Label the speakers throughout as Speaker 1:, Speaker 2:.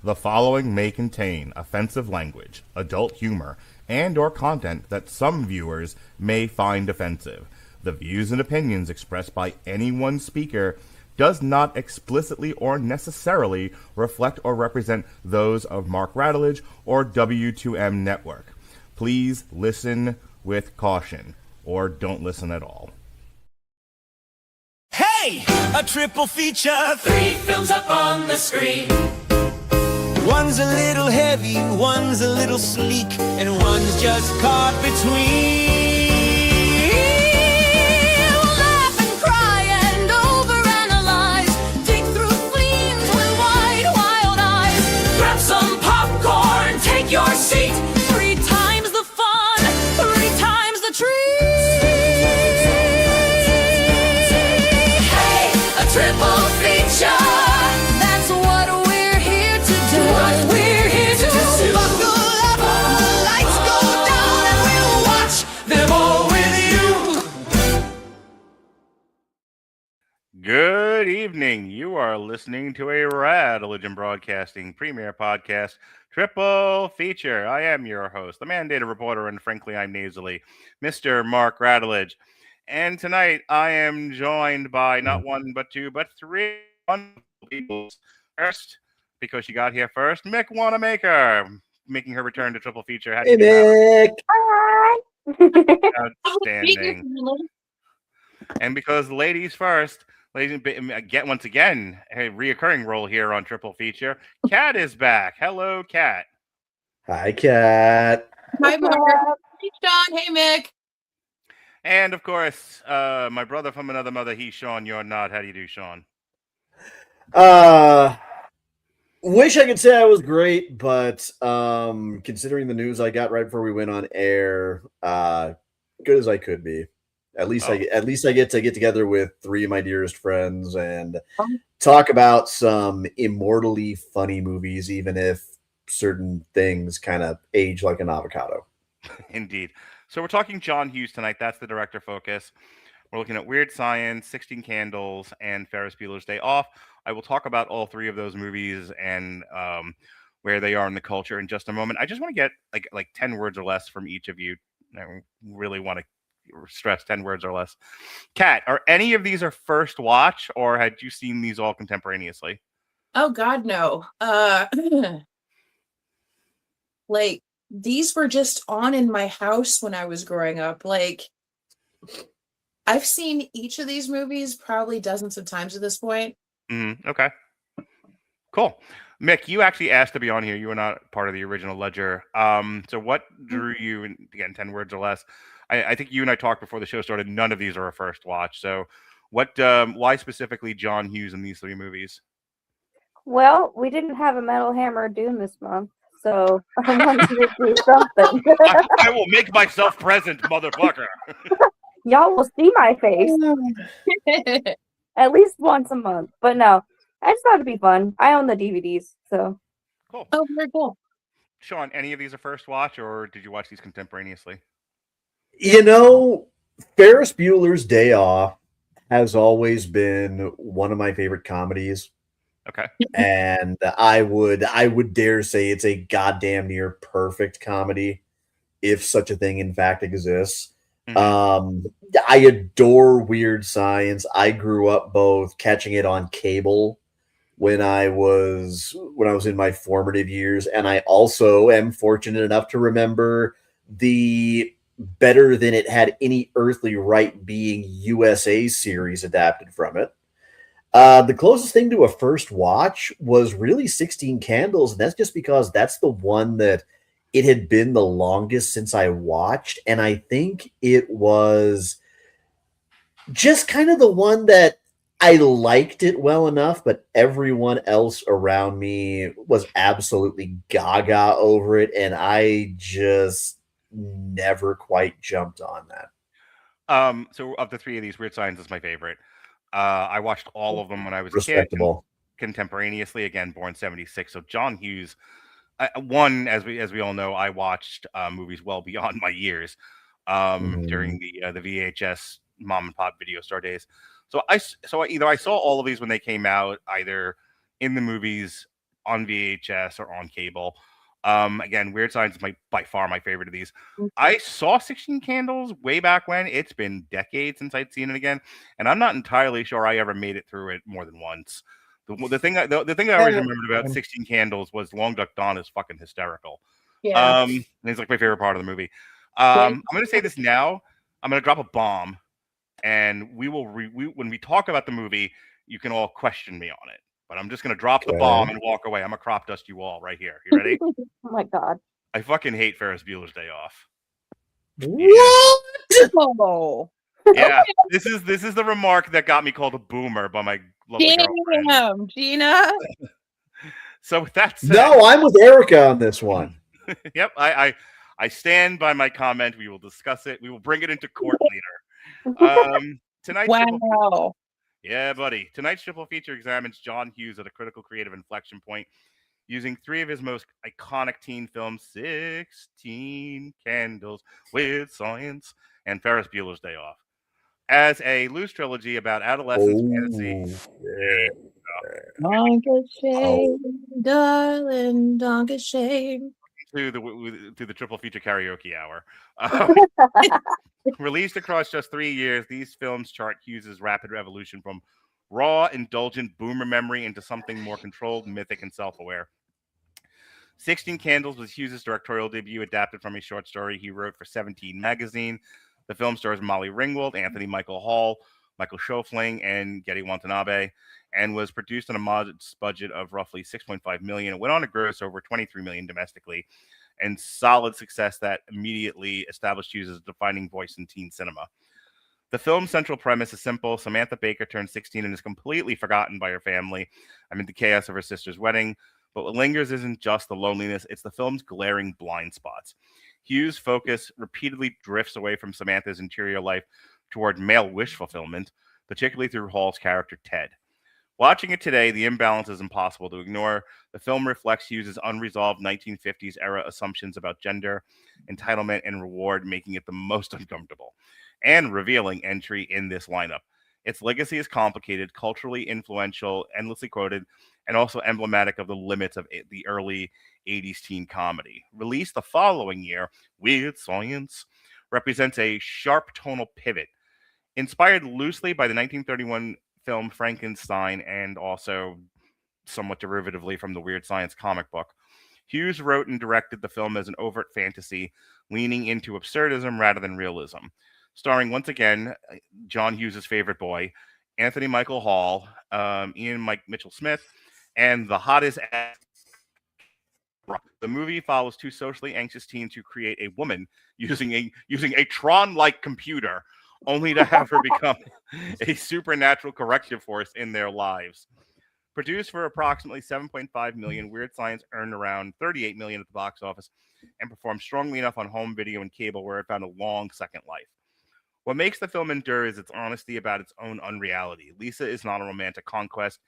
Speaker 1: The following may contain offensive language, adult humor, and or content that some viewers may find offensive. The views and opinions expressed by any one speaker does not explicitly or necessarily reflect or represent those of Mark Radulich or W2M Network. Please listen with caution, or don't listen at all.
Speaker 2: Hey! A triple feature, 3 films up on the screen. One's a little heavy, one's a little sleek, and one's just caught between. We'll laugh and cry and overanalyze, dig through fleams with wide, wild eyes. Grab some popcorn, take your seat. 3 times the fun, 3 times the treat. Hey, a triple feature. That's what we're here to do. What we're here to do. Buckle up, the lights go down, and we'll watch them all with you.
Speaker 1: Good evening. You are listening to a Rad Religion Broadcasting premiere podcast, Triple Feature. I am your host, the mandated reporter, and frankly, I'm nasally, Mr. Mark Radulich. And tonight, I am joined by not one, but 2, but 3 wonderful people. First, because she got here first, Mick Wanamaker, making her return to Triple Feature. How do
Speaker 3: Hey,
Speaker 1: you
Speaker 3: Mick.
Speaker 1: do? Outstanding. And because ladies first, get once again a reoccurring role here on Triple Feature. Kat is back. Hello, Kat.
Speaker 3: Hi, Kat.
Speaker 4: Hi, Mark. Hey, Sean. Hey, Mick.
Speaker 1: And of course, my brother from another mother, he's Sean, you're not. How do you do, Sean?
Speaker 3: Wish I could say I was great, but considering the news I got right before we went on air, good as I could be. At least I get to get together with 3 of my dearest friends and talk about some immortally funny movies, even if certain things kind of age like an avocado.
Speaker 1: Indeed. So we're talking John Hughes tonight. That's the director focus. We're looking at Weird Science, 16 Candles, and Ferris Bueller's Day Off. I will talk about all 3 of those movies and where they are in the culture in just a moment. I just want to get like 10 words or less from each of you. I really want to stress 10 words or less. Kat, are any of these our first watch, or had you seen these all contemporaneously?
Speaker 4: Oh, God, no. Like, these were just on in my house when I was growing up. Like, I've seen each of these movies probably dozens of times at this point.
Speaker 1: Okay. Cool. Mick, you actually asked to be on here. You were not part of the original Ledger. So what drew you, and again, 10 words or less? I think you and I talked before the show started. None of these are a first watch. So why specifically John Hughes in these 3 movies?
Speaker 5: Well, we didn't have a Metal Hammer Doom this month, so I wanted to do something.
Speaker 1: I will make myself present, motherfucker.
Speaker 5: Y'all will see my face at least once a month. But no, I just thought it'd be fun. I own the DVDs, so.
Speaker 1: Cool.
Speaker 4: Oh, very cool.
Speaker 1: Sean, any of these a first watch, or did you watch these contemporaneously?
Speaker 3: You know, Ferris Bueller's Day Off has always been one of my favorite comedies.
Speaker 1: Okay.
Speaker 3: And I would dare say it's a goddamn near perfect comedy, if such a thing in fact exists. I adore Weird Science. I grew up both catching it on cable when I was in my formative years, and I also am fortunate enough to remember the better than it had any earthly right being USA series adapted from it. The closest thing to a first watch was really 16 Candles, and that's just because that's the one that it had been the longest since I watched, and I think it was just kind of the one that I liked it well enough, but everyone else around me was absolutely gaga over it, and I just never quite jumped on that.
Speaker 1: So of the 3 of these, Weird Science is my favorite. I watched all of them when I was a kid, contemporaneously. Again, born 76. So John Hughes, one, as we all know, I watched movies well beyond my years during the VHS mom and pop video store days. So either I saw all of these when they came out, either in the movies on VHS or on cable. Again, Weird Science is by far my favorite of these.
Speaker 5: Mhm.
Speaker 1: I saw 16 Candles way back when. It's been decades since I'd seen it again, and I'm not entirely sure I ever made it through it more than once. The thing I always remembered about 16 Candles was Long Duck Dawn is fucking hysterical.
Speaker 4: Yeah.
Speaker 1: And it's like my favorite part of the movie.
Speaker 5: Yeah.
Speaker 1: I'm going to say this now. I'm going to drop a bomb, and we will when we talk about the movie, you can all question me on it. But I'm just going to drop the bomb and walk away. I'm going to crop dust you all right here. You ready?
Speaker 5: Oh my god.
Speaker 1: I fucking hate Ferris Bueller's Day Off.
Speaker 3: What?
Speaker 4: Oh,
Speaker 1: Yeah, this is the remark that got me called a boomer by my lovely girlfriend.
Speaker 4: damn, Gina.
Speaker 1: So with that said,
Speaker 3: No, I'm with Erica on this one.
Speaker 1: yep, I stand by my comment. We will discuss it. We will bring it into court later. Tonight's
Speaker 4: Wow.
Speaker 1: yeah, buddy. Tonight's triple feature examines John Hughes at a critical creative inflection point, using three of his most iconic teen films, 16 Candles, Weird Science, and Ferris Bueller's Day Off, as a loose trilogy about adolescence fantasy.
Speaker 4: Don't get shame, darling. Don't get shame.
Speaker 1: To the triple feature karaoke hour. Released across just 3 years, these films chart Hughes' rapid evolution from raw, indulgent boomer memory into something more controlled, mythic, and self-aware. 16 Candles was Hughes' directorial debut, adapted from a short story he wrote for 17 magazine. The film stars Molly Ringwald, Anthony Michael Hall, Michael Schofling, and Getty Watanabe, and was produced on a modest budget of roughly $6.5 million. It went on to gross over $23 million domestically, and solid success that immediately established Hughes as a defining voice in teen cinema. The film's central premise is simple. Samantha Baker turns 16 and is completely forgotten by her family amid the chaos of her sister's wedding. But what lingers isn't just the loneliness, it's the film's glaring blind spots. Hughes' focus repeatedly drifts away from Samantha's interior life toward male wish fulfillment, particularly through Hall's character, Ted. Watching it today, the imbalance is impossible to ignore. The film reflects Hughes' unresolved 1950s era assumptions about gender, entitlement, and reward, making it the most uncomfortable and revealing entry in this lineup. Its legacy is complicated, culturally influential, endlessly quoted, and also emblematic of the limits of the early 80s teen comedy. Released the following year, Weird Science represents a sharp tonal pivot, inspired loosely by the 1931 film Frankenstein and also somewhat derivatively from the Weird Science comic book. Hughes wrote and directed the film as an overt fantasy, leaning into absurdism rather than realism. Starring once again John Hughes' favorite boy, Anthony Michael Hall, Ian Mike Mitchell Smith, and the hottest ass. The movie follows two socially anxious teens who create a woman using a Tron-like computer, only to have her become a supernatural corrective force in their lives. Produced for approximately $7.5 million, Weird Science earned around $38 million at the box office and performed strongly enough on home video and cable, where it found a long second life. What makes the film endure is its honesty about its own unreality. Lisa is not a romantic conquest.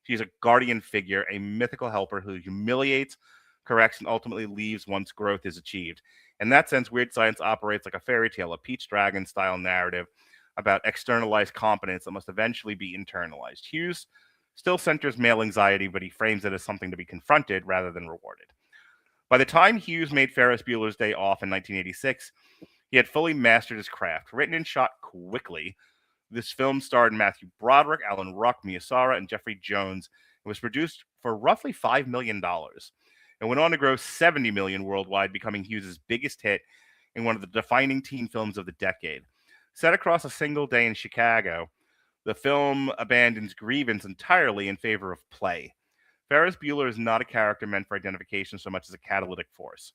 Speaker 1: She's a guardian figure, a mythical helper who humiliates, corrects, and ultimately leaves once growth is achieved. In that sense, Weird Science operates like a fairy tale, a Peach Dragon style narrative about externalized competence that must eventually be internalized. Hughes still centers male anxiety, but he frames it as something to be confronted rather than rewarded. By the time Hughes made Ferris Bueller's Day Off in 1986, he had fully mastered his craft. Written and shot quickly, this film starred Matthew Broderick, Alan Ruck, Mia Sara, and Jeffrey Jones. It was produced for roughly $5 million. It went on to gross $70 million worldwide, becoming Hughes' biggest hit and one of the defining teen films of the decade. Set across a single day in Chicago, the film abandons grievance entirely in favor of play. Ferris Bueller is not a character meant for identification so much as a catalytic force,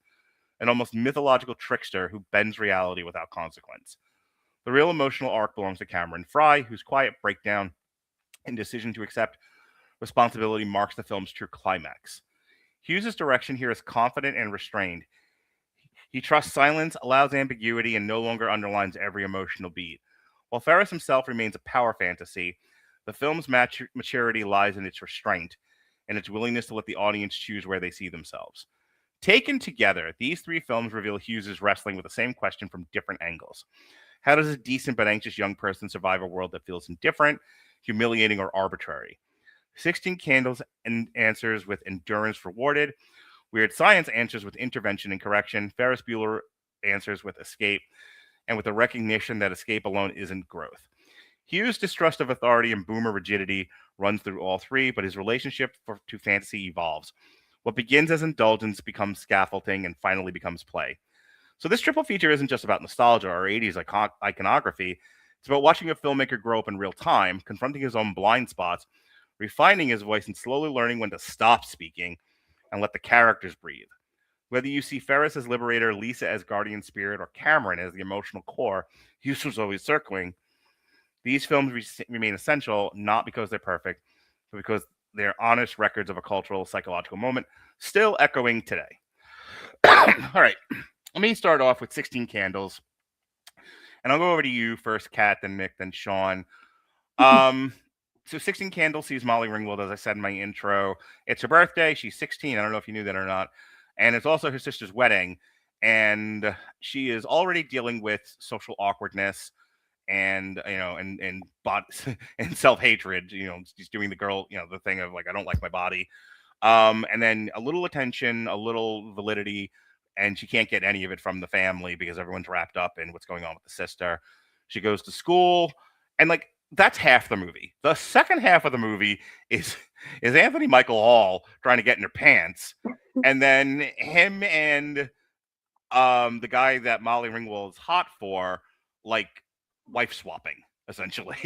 Speaker 1: an almost mythological trickster who bends reality without consequence. The real emotional arc belongs to Cameron Fry, whose quiet breakdown and decision to accept responsibility marks the film's true climax. Hughes' direction here is confident and restrained. He trusts silence, allows ambiguity, and no longer underlines every emotional beat. While Ferris himself remains a power fantasy, the film's maturity lies in its restraint and its willingness to let the audience choose where they see themselves. Taken together, these three films reveal Hughes' wrestling with the same question from different angles. How does a decent but anxious young person survive a world that feels indifferent, humiliating, or arbitrary? 16 Candles answers with endurance rewarded. Weird Science answers with intervention and correction. Ferris Bueller answers with escape, and with a recognition that escape alone isn't growth. Hughes' distrust of authority and boomer rigidity runs through all three, but his relationship to fantasy evolves. What begins as indulgence becomes scaffolding and finally becomes play. So this triple feature isn't just about nostalgia or 80s iconography. It's about watching a filmmaker grow up in real time, confronting his own blind spots, refining his voice, and slowly learning when to stop speaking and let the characters breathe. Whether you see Ferris as liberator, Lisa as guardian spirit, or Cameron as the emotional core Hughes was always circling, these films remain essential not because they're perfect, but because they're honest records of a cultural, psychological moment still echoing today. All right, let me start off with 16 Candles. And I'll go over to you first, Kat, then Nick, then Sean. So 16 Candles sees Molly Ringwald, as I said in my intro. It's her birthday. She's 16. I don't know if you knew that or not. And it's also her sister's wedding. And she is already dealing with social awkwardness and and self-hatred. She's doing the girl, the thing of like, I don't like my body. And then a little attention, a little validity, and she can't get any of it from the family because everyone's wrapped up in what's going on with the sister. She goes to school, and like, that's half the movie. The second half of the movie is Anthony Michael Hall trying to get in her pants, and then him and the guy that Molly Ringwald's hot for, like, wife swapping essentially.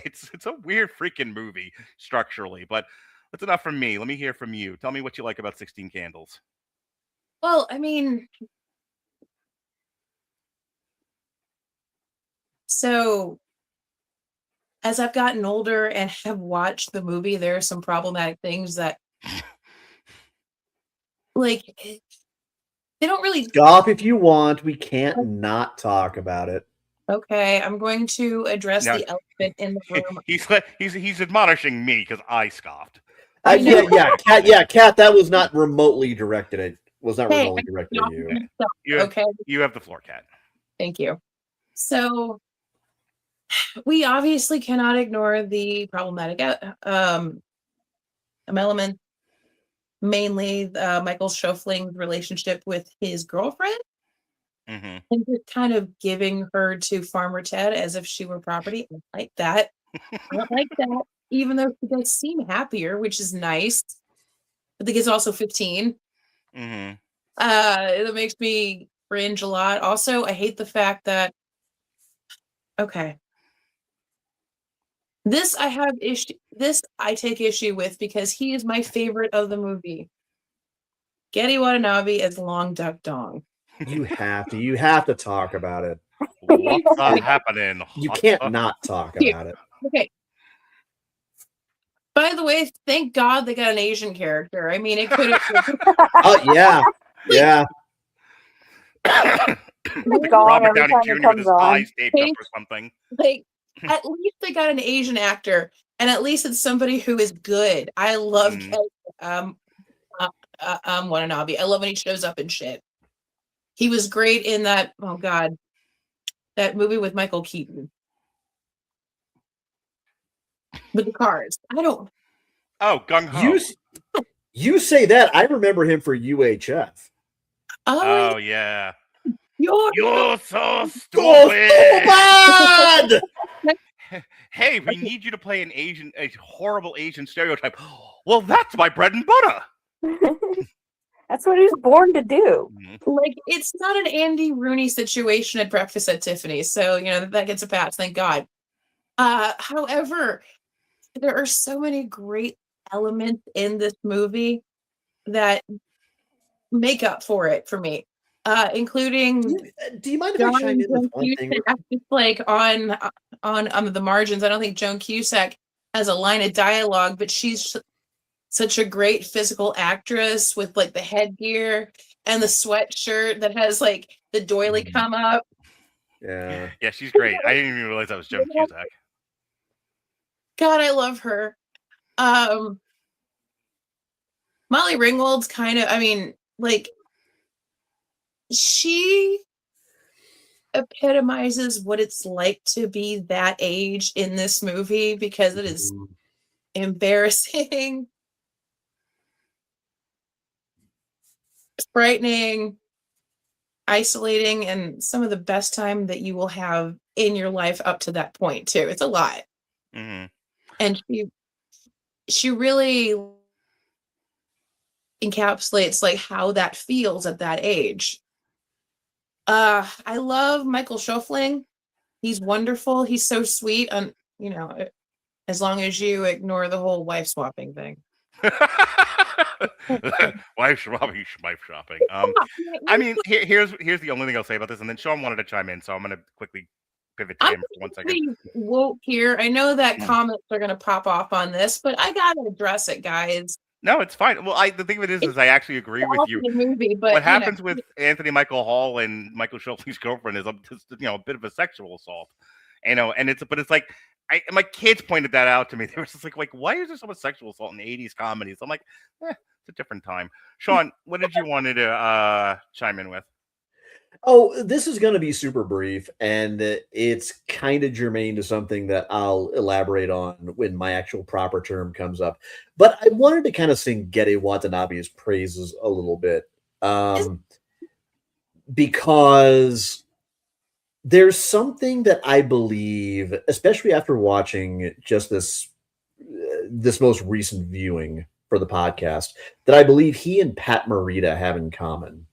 Speaker 1: It's a weird freaking movie structurally, but that's enough from me. Let me hear from you. Tell me what you like about 16 Candles.
Speaker 4: Well, I mean, so as I've gotten older and have watched the movie, there are some problematic things that, like, they don't really.
Speaker 3: Stop if you want. We can't not talk about it.
Speaker 4: Okay, I'm going to address the elephant in the room.
Speaker 1: He's admonishing me because I scoffed.
Speaker 3: Kat, that was not remotely directed at. Was not remotely directed at you.
Speaker 4: Okay,
Speaker 1: you have the floor, Kat.
Speaker 4: Thank you. So we obviously cannot ignore the problematic element, mainly Michael Schofling's relationship with his girlfriend.
Speaker 1: Mm-hmm.
Speaker 4: And just kind of giving her to Farmer Ted as if she were property. I like that. I like that, even though she does seem happier, which is nice. But the kid's also 15.
Speaker 1: Mm-hmm.
Speaker 4: It makes me cringe a lot. Also, I hate the fact that, okay, this I take issue with because he is my favorite of the movie. Getty Watanabe as Long Duck Dong.
Speaker 3: You have to talk about it.
Speaker 1: What's happening?
Speaker 3: You can't not talk about it.
Speaker 4: Okay. By the way, thank God they got an Asian character. I mean, it could have.
Speaker 3: Oh yeah, yeah.
Speaker 1: Robert Downey Jr. with his eyes taped up or something.
Speaker 4: Like, at least they got an Asian actor, and at least it's somebody who is good. I love Watanabe. I love when he shows up and shit. He was great in that. Oh God, that movie with Michael Keaton with the cars. I don't.
Speaker 1: Oh, Gung Ho.
Speaker 3: You say that. I remember him for UHF.
Speaker 1: Oh yeah.
Speaker 4: You're
Speaker 1: so stupid. Hey, we need you to play a horrible Asian stereotype. Well, that's my bread and butter.
Speaker 5: That's what he was born to do.
Speaker 4: Like, it's not an Andy Rooney situation at Breakfast at Tiffany's, so that gets a pass, thank God. However, there are so many great elements in this movie that make up for it for me, including.
Speaker 3: Do you mind if I chime in with one thing?
Speaker 4: Just like on the margins, I don't think Joan Cusack has a line of dialogue, but she's such a great physical actress with like the headgear and the sweatshirt that has like the doily come up.
Speaker 3: Yeah,
Speaker 1: she's great. I didn't even realize that was Joan Cusack.
Speaker 4: God, I love her. Molly Ringwald's kind of, she epitomizes what it's like to be that age in this movie because it is embarrassing, frightening, isolating, and some of the best time that you will have in your life up to that point too. It's a lot.
Speaker 1: Mm-hmm.
Speaker 4: And she really encapsulates like how that feels at that age. I love Michael Schofling. He's wonderful. He's so sweet. And as long as you ignore the whole wife swapping thing.
Speaker 1: wife shopping. I mean, here's the only thing I'll say about this, and then Sean wanted to chime in, so I'm gonna quickly pivot to
Speaker 4: I'm
Speaker 1: him for 1 second.
Speaker 4: pretty woke here. I know that comments are gonna pop off on this, but I gotta address it, guys.
Speaker 1: No, it's fine. Well, the thing of it is I actually agree with you.
Speaker 4: The movie, but
Speaker 1: What happens with Anthony Michael Hall and Michael Schultz's girlfriend is a bit of a sexual assault, and it's like my kids pointed that out to me. They were just like, why is there so much sexual assault in the 80s comedies? I'm like, it's a different time. Sean, what did you want to chime in with?
Speaker 3: Oh, this is going to be super brief, and it's kind of germane to something that I'll elaborate on when my actual proper term comes up. But I wanted to kind of sing Gede Watanabe's praises a little bit, because there's something that I believe, especially after watching just this most recent viewing for the podcast, that I believe he and Pat Morita have in common.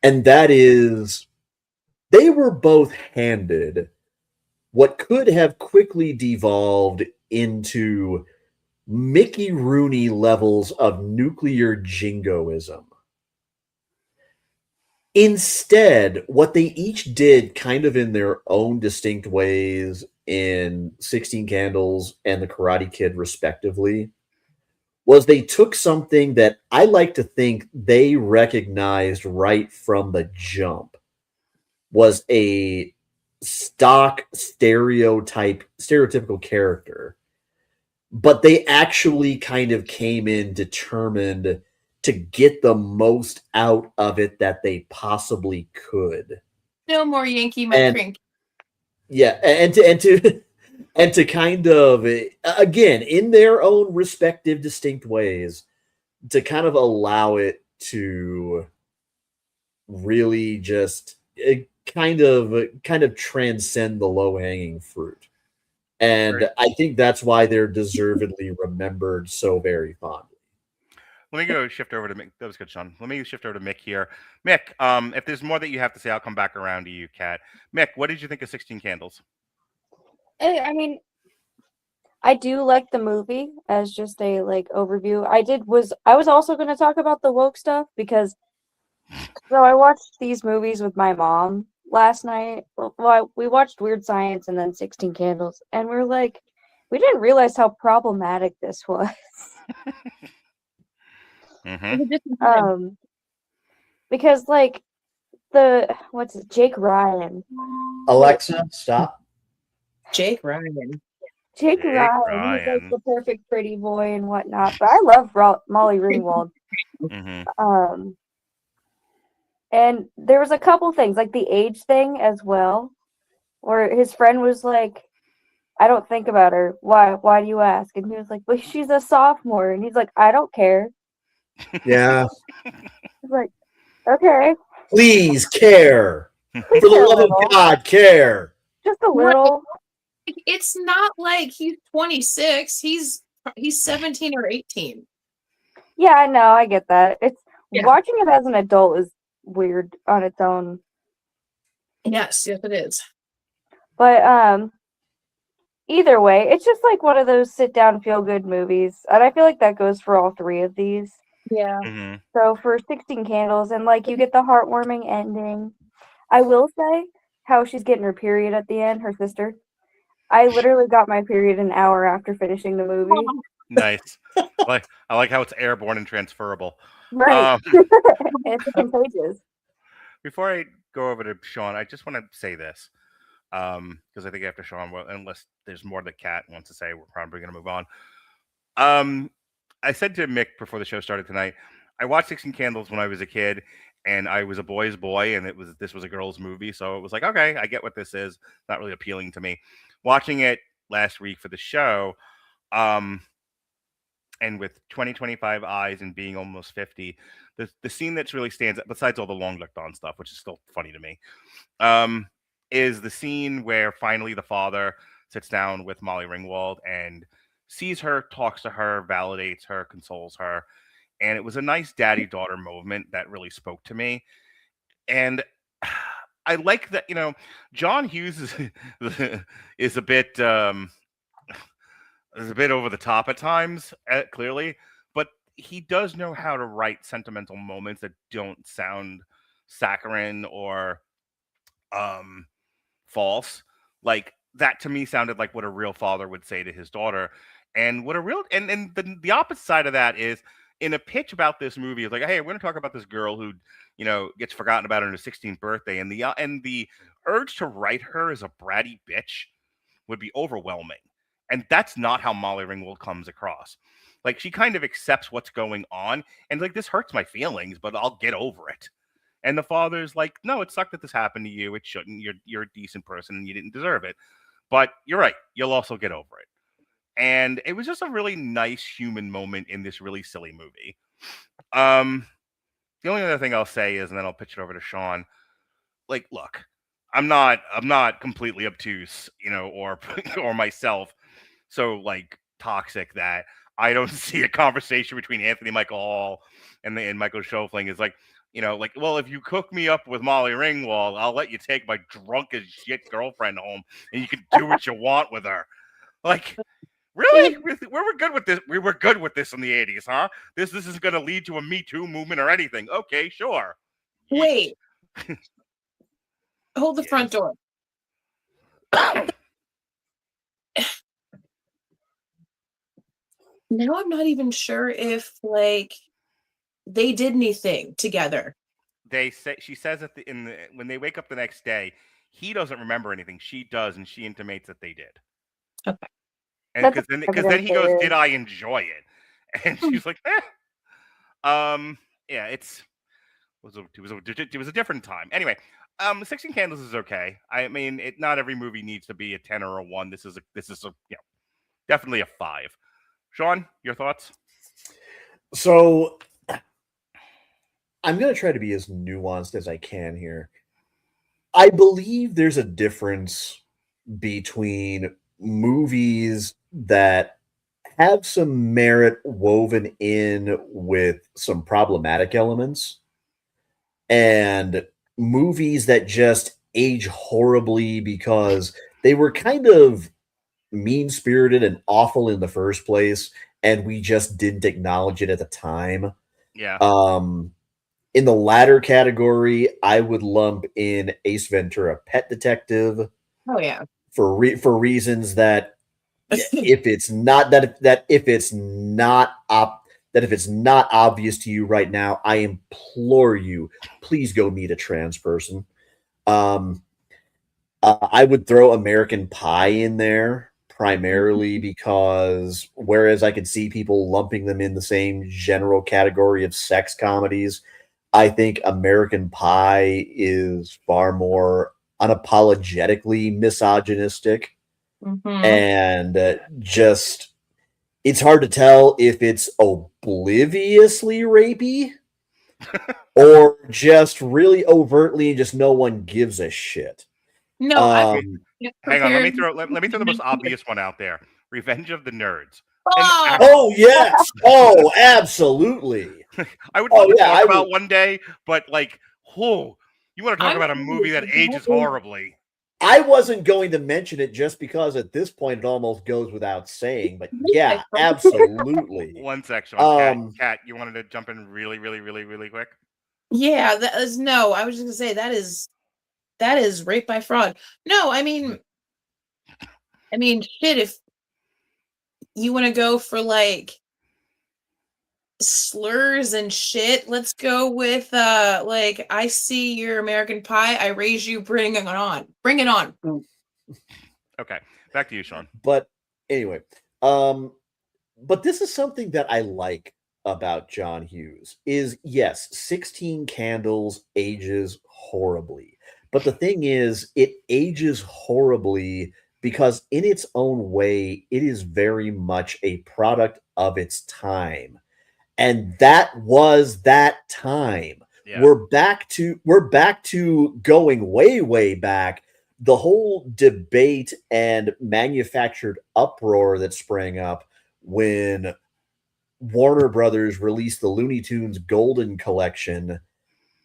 Speaker 3: And that is, they were both handed what could have quickly devolved into Mickey Rooney levels of nuclear jingoism. Instead, what they each did kind of in their own distinct ways in 16 Candles and The Karate Kid, respectively, was they took something that I like to think they recognized right from the jump was a stock stereotypical character, but they actually kind of came in determined to get the most out of it that they possibly could.
Speaker 4: No more Yankee McCrink.
Speaker 3: Yeah, and to kind of, again, in their own respective distinct ways, to kind of allow it to really just kind of transcend the low-hanging fruit. And right. I think that's why they're deservedly remembered so very fondly.
Speaker 1: Let me go shift over to Mick. That was good, Sean. Let me shift over to Mick here. Mick, if there's more that you have to say, I'll come back around to you, Kat. Mick, what did you think of 16 Candles?
Speaker 5: I mean, I do like the movie as just a overview. I was also going to talk about the woke stuff because I watched these movies with my mom last night. Well, we watched Weird Science and then 16 Candles, and we're like, we didn't realize how problematic this was.
Speaker 1: Mm-hmm.
Speaker 5: Because Jake Ryan.
Speaker 3: Alexa, stop.
Speaker 4: Jake Ryan.
Speaker 5: Jake Ryan. He's like the perfect pretty boy and whatnot. But I love Molly Ringwald.
Speaker 1: Mm-hmm.
Speaker 5: And there was a couple things, like the age thing as well, where his friend was like, I don't think about her. Why do you ask? And he was like, well, she's a sophomore. And he's like, I don't care.
Speaker 3: Yeah.
Speaker 5: He's like, okay.
Speaker 3: Please care. For the love of God, care.
Speaker 5: Just a little.
Speaker 4: It's not like he's 26. He's 17 or 18.
Speaker 5: Yeah, I know. I get that. Watching it as an adult is weird on its own.
Speaker 4: Yes, it is.
Speaker 5: But either way, it's just like one of those sit down feel good movies, and I feel like that goes for all three of these.
Speaker 4: Yeah.
Speaker 1: Mm-hmm.
Speaker 5: So for 16 Candles, and you get the heartwarming ending. I will say how she's getting her period at the end, her sister. I literally got my period an hour after finishing the movie.
Speaker 1: Nice. I like how it's airborne and transferable.
Speaker 5: Right. It's contagious.
Speaker 1: Before I go over to Sean, I just want to say this. Because I think after Sean, unless there's more that Kat wants to say, we're probably going to move on. I said to Mick before the show started tonight, I watched 16 Candles when I was a kid, and I was a boy's boy, and this was a girl's movie, so it was like, okay, I get what this is. Not really appealing to me. Watching it last week for the show, And with 2025 eyes and being almost 50, the scene that's really stands out, besides all the long looked on stuff, which is still funny to me, um, is the scene where finally the father sits down with Molly Ringwald and sees her, talks to her, validates her, consoles her. And it was a nice daddy daughter moment that really spoke to me. And I like that, John Hughes is a bit is a bit over the top at times, clearly, but he does know how to write sentimental moments that don't sound saccharine or um false. Like that to me sounded like what a real father would say to his daughter. And what a real and the opposite side of that is in a pitch about this movie is like, hey, we're going to talk about this girl who, gets forgotten about on her 16th birthday, and the urge to write her as a bratty bitch would be overwhelming. And that's not how Molly Ringwald comes across. Like she kind of accepts what's going on and like this hurts my feelings, but I'll get over it. And the father's like, no, it sucked that this happened to you. It shouldn't. You're a decent person and you didn't deserve it. But you're right. You'll also get over it. And it was just a really nice human moment in this really silly movie. The only other thing I'll say is, and then I'll pitch it over to Sean. Like, look, I'm not completely obtuse, or or myself so like toxic that I don't see a conversation between Anthony Michael Hall and Michael Schofling is like, like, well, if you cook me up with Molly Ringwald, I'll let you take my drunk as shit girlfriend home and you can do what you want with her. Like, really? We were good with this. We were good with this in the 80s, huh? This isn't going to lead to a Me Too movement or anything. Okay, sure.
Speaker 4: Wait. Hold the front door. Now I'm not even sure if like they did anything together.
Speaker 1: She says that when they wake up the next day, he doesn't remember anything. She does, and she intimates that they did.
Speaker 4: Okay.
Speaker 1: And because then he goes, "Did I enjoy it?" And she's like, "Eh." Yeah, it was a different time. Anyway, 16 Candles is okay. I mean, not every movie needs to be a 10 or a 1. This is a definitely a 5. Sean, your thoughts?
Speaker 3: So I'm going to try to be as nuanced as I can here. I believe there's a difference between movies that have some merit woven in with some problematic elements and movies that just age horribly because they were kind of mean-spirited and awful in the first place and we just didn't acknowledge it at the time.
Speaker 1: Yeah.
Speaker 3: In the latter category, I would lump in Ace Ventura: Pet Detective.
Speaker 4: Oh yeah.
Speaker 3: For reasons that if it's not if it's not obvious to you right now, I implore you, please go meet a trans person. I would throw American Pie in there primarily because whereas I could see people lumping them in the same general category of sex comedies, I think American Pie is far more unapologetically misogynistic.
Speaker 4: Mm-hmm.
Speaker 3: And just it's hard to tell if it's obliviously rapey or just really overtly just no one gives a shit.
Speaker 4: No,
Speaker 1: hang on. Let me throw the most obvious one out there: Revenge of the Nerds.
Speaker 3: Oh yes! Oh, absolutely.
Speaker 1: I would love to talk about one day, but like, you want to talk about a movie that ages horribly?
Speaker 3: I wasn't going to mention it just because at this point it almost goes without saying, but yeah, absolutely.
Speaker 1: One section. Kat, you wanted to jump in really, really, really, really quick?
Speaker 4: Yeah, I was just gonna say that is rape by fraud. No, I mean, shit, if you want to go for like slurs and shit, let's go with like, I see your American Pie, I raise you, bring it on.
Speaker 1: Okay, back to you, Sean.
Speaker 3: But anyway, but this is something that I like about John Hughes is yes, 16 Candles ages horribly. But the thing is, it ages horribly because in its own way, it is very much a product of its time. And that was that time.
Speaker 1: Yeah.
Speaker 3: We're back to going way, way back. The whole debate and manufactured uproar that sprang up when Warner Brothers released the Looney Tunes Golden Collection,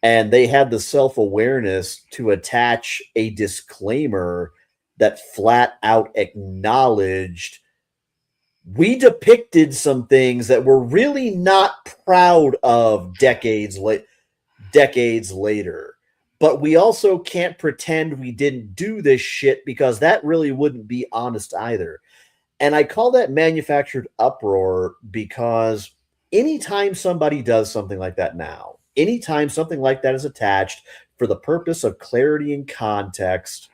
Speaker 3: and they had the self-awareness to attach a disclaimer that flat out acknowledged we depicted some things that we're really not proud of decades later. But we also can't pretend we didn't do this shit because that really wouldn't be honest either. And I call that manufactured uproar because anytime somebody does something like that now, anytime something like that is attached for the purpose of clarity and context,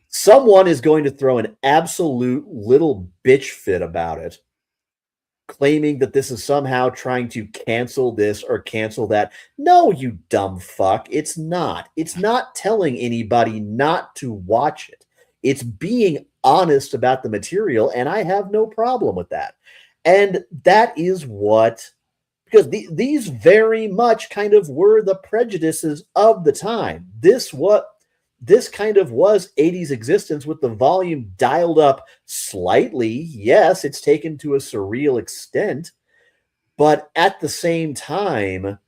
Speaker 3: someone is going to throw an absolute little bitch fit about it, claiming that this is somehow trying to cancel this or cancel that. No, you dumb fuck. It's not. It's not telling anybody not to watch it. It's being honest about the material, and I have no problem with that. And that is what, because these very much kind of were the prejudices of the time. This kind of was 80s existence with the volume dialed up slightly. Yes, it's taken to a surreal extent, but at the same time,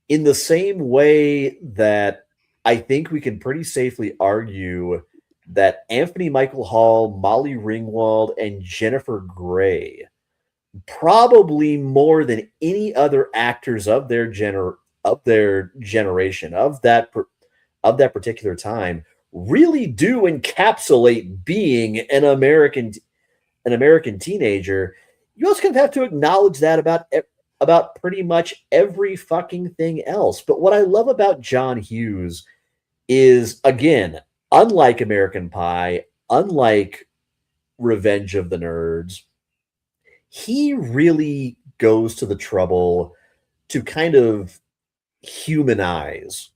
Speaker 3: in the same way that I think we can pretty safely argue that Anthony Michael Hall, Molly Ringwald, and Jennifer Grey, probably more than any other actors of their generation, of that particular time, really do encapsulate being an American teenager. You also kind of have to acknowledge that about pretty much every fucking thing else. But what I love about John Hughes is, again, unlike American Pie, unlike Revenge of the Nerds, he really goes to the trouble to kind of humanize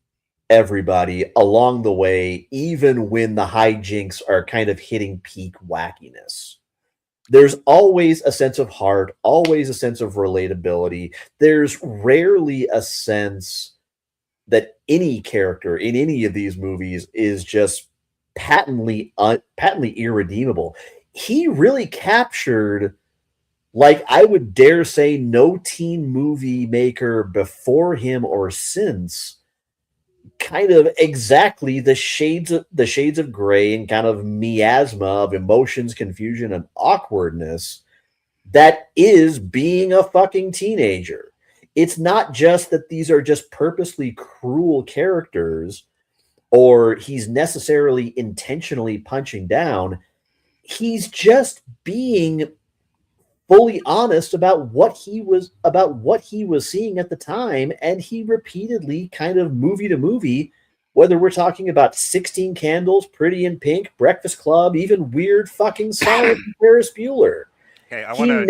Speaker 3: everybody along the way, even when the hijinks are kind of hitting peak wackiness. There's always a sense of heart, always a sense of relatability. There's rarely a sense that any character in any of these movies is just patently irredeemable. He really captured, like I would dare say, no teen movie maker before him or since, kind of exactly the shades of gray and kind of miasma of emotions, confusion, and awkwardness that is being a fucking teenager. It's not just that these are just purposely cruel characters or he's necessarily intentionally punching down. He's just being fully honest about what he was seeing at the time, and he repeatedly, kind of movie to movie, whether we're talking about 16 Candles, Pretty in Pink, Breakfast Club, even Weird Fucking Science, Ferris Bueller.
Speaker 1: Okay, I'm gonna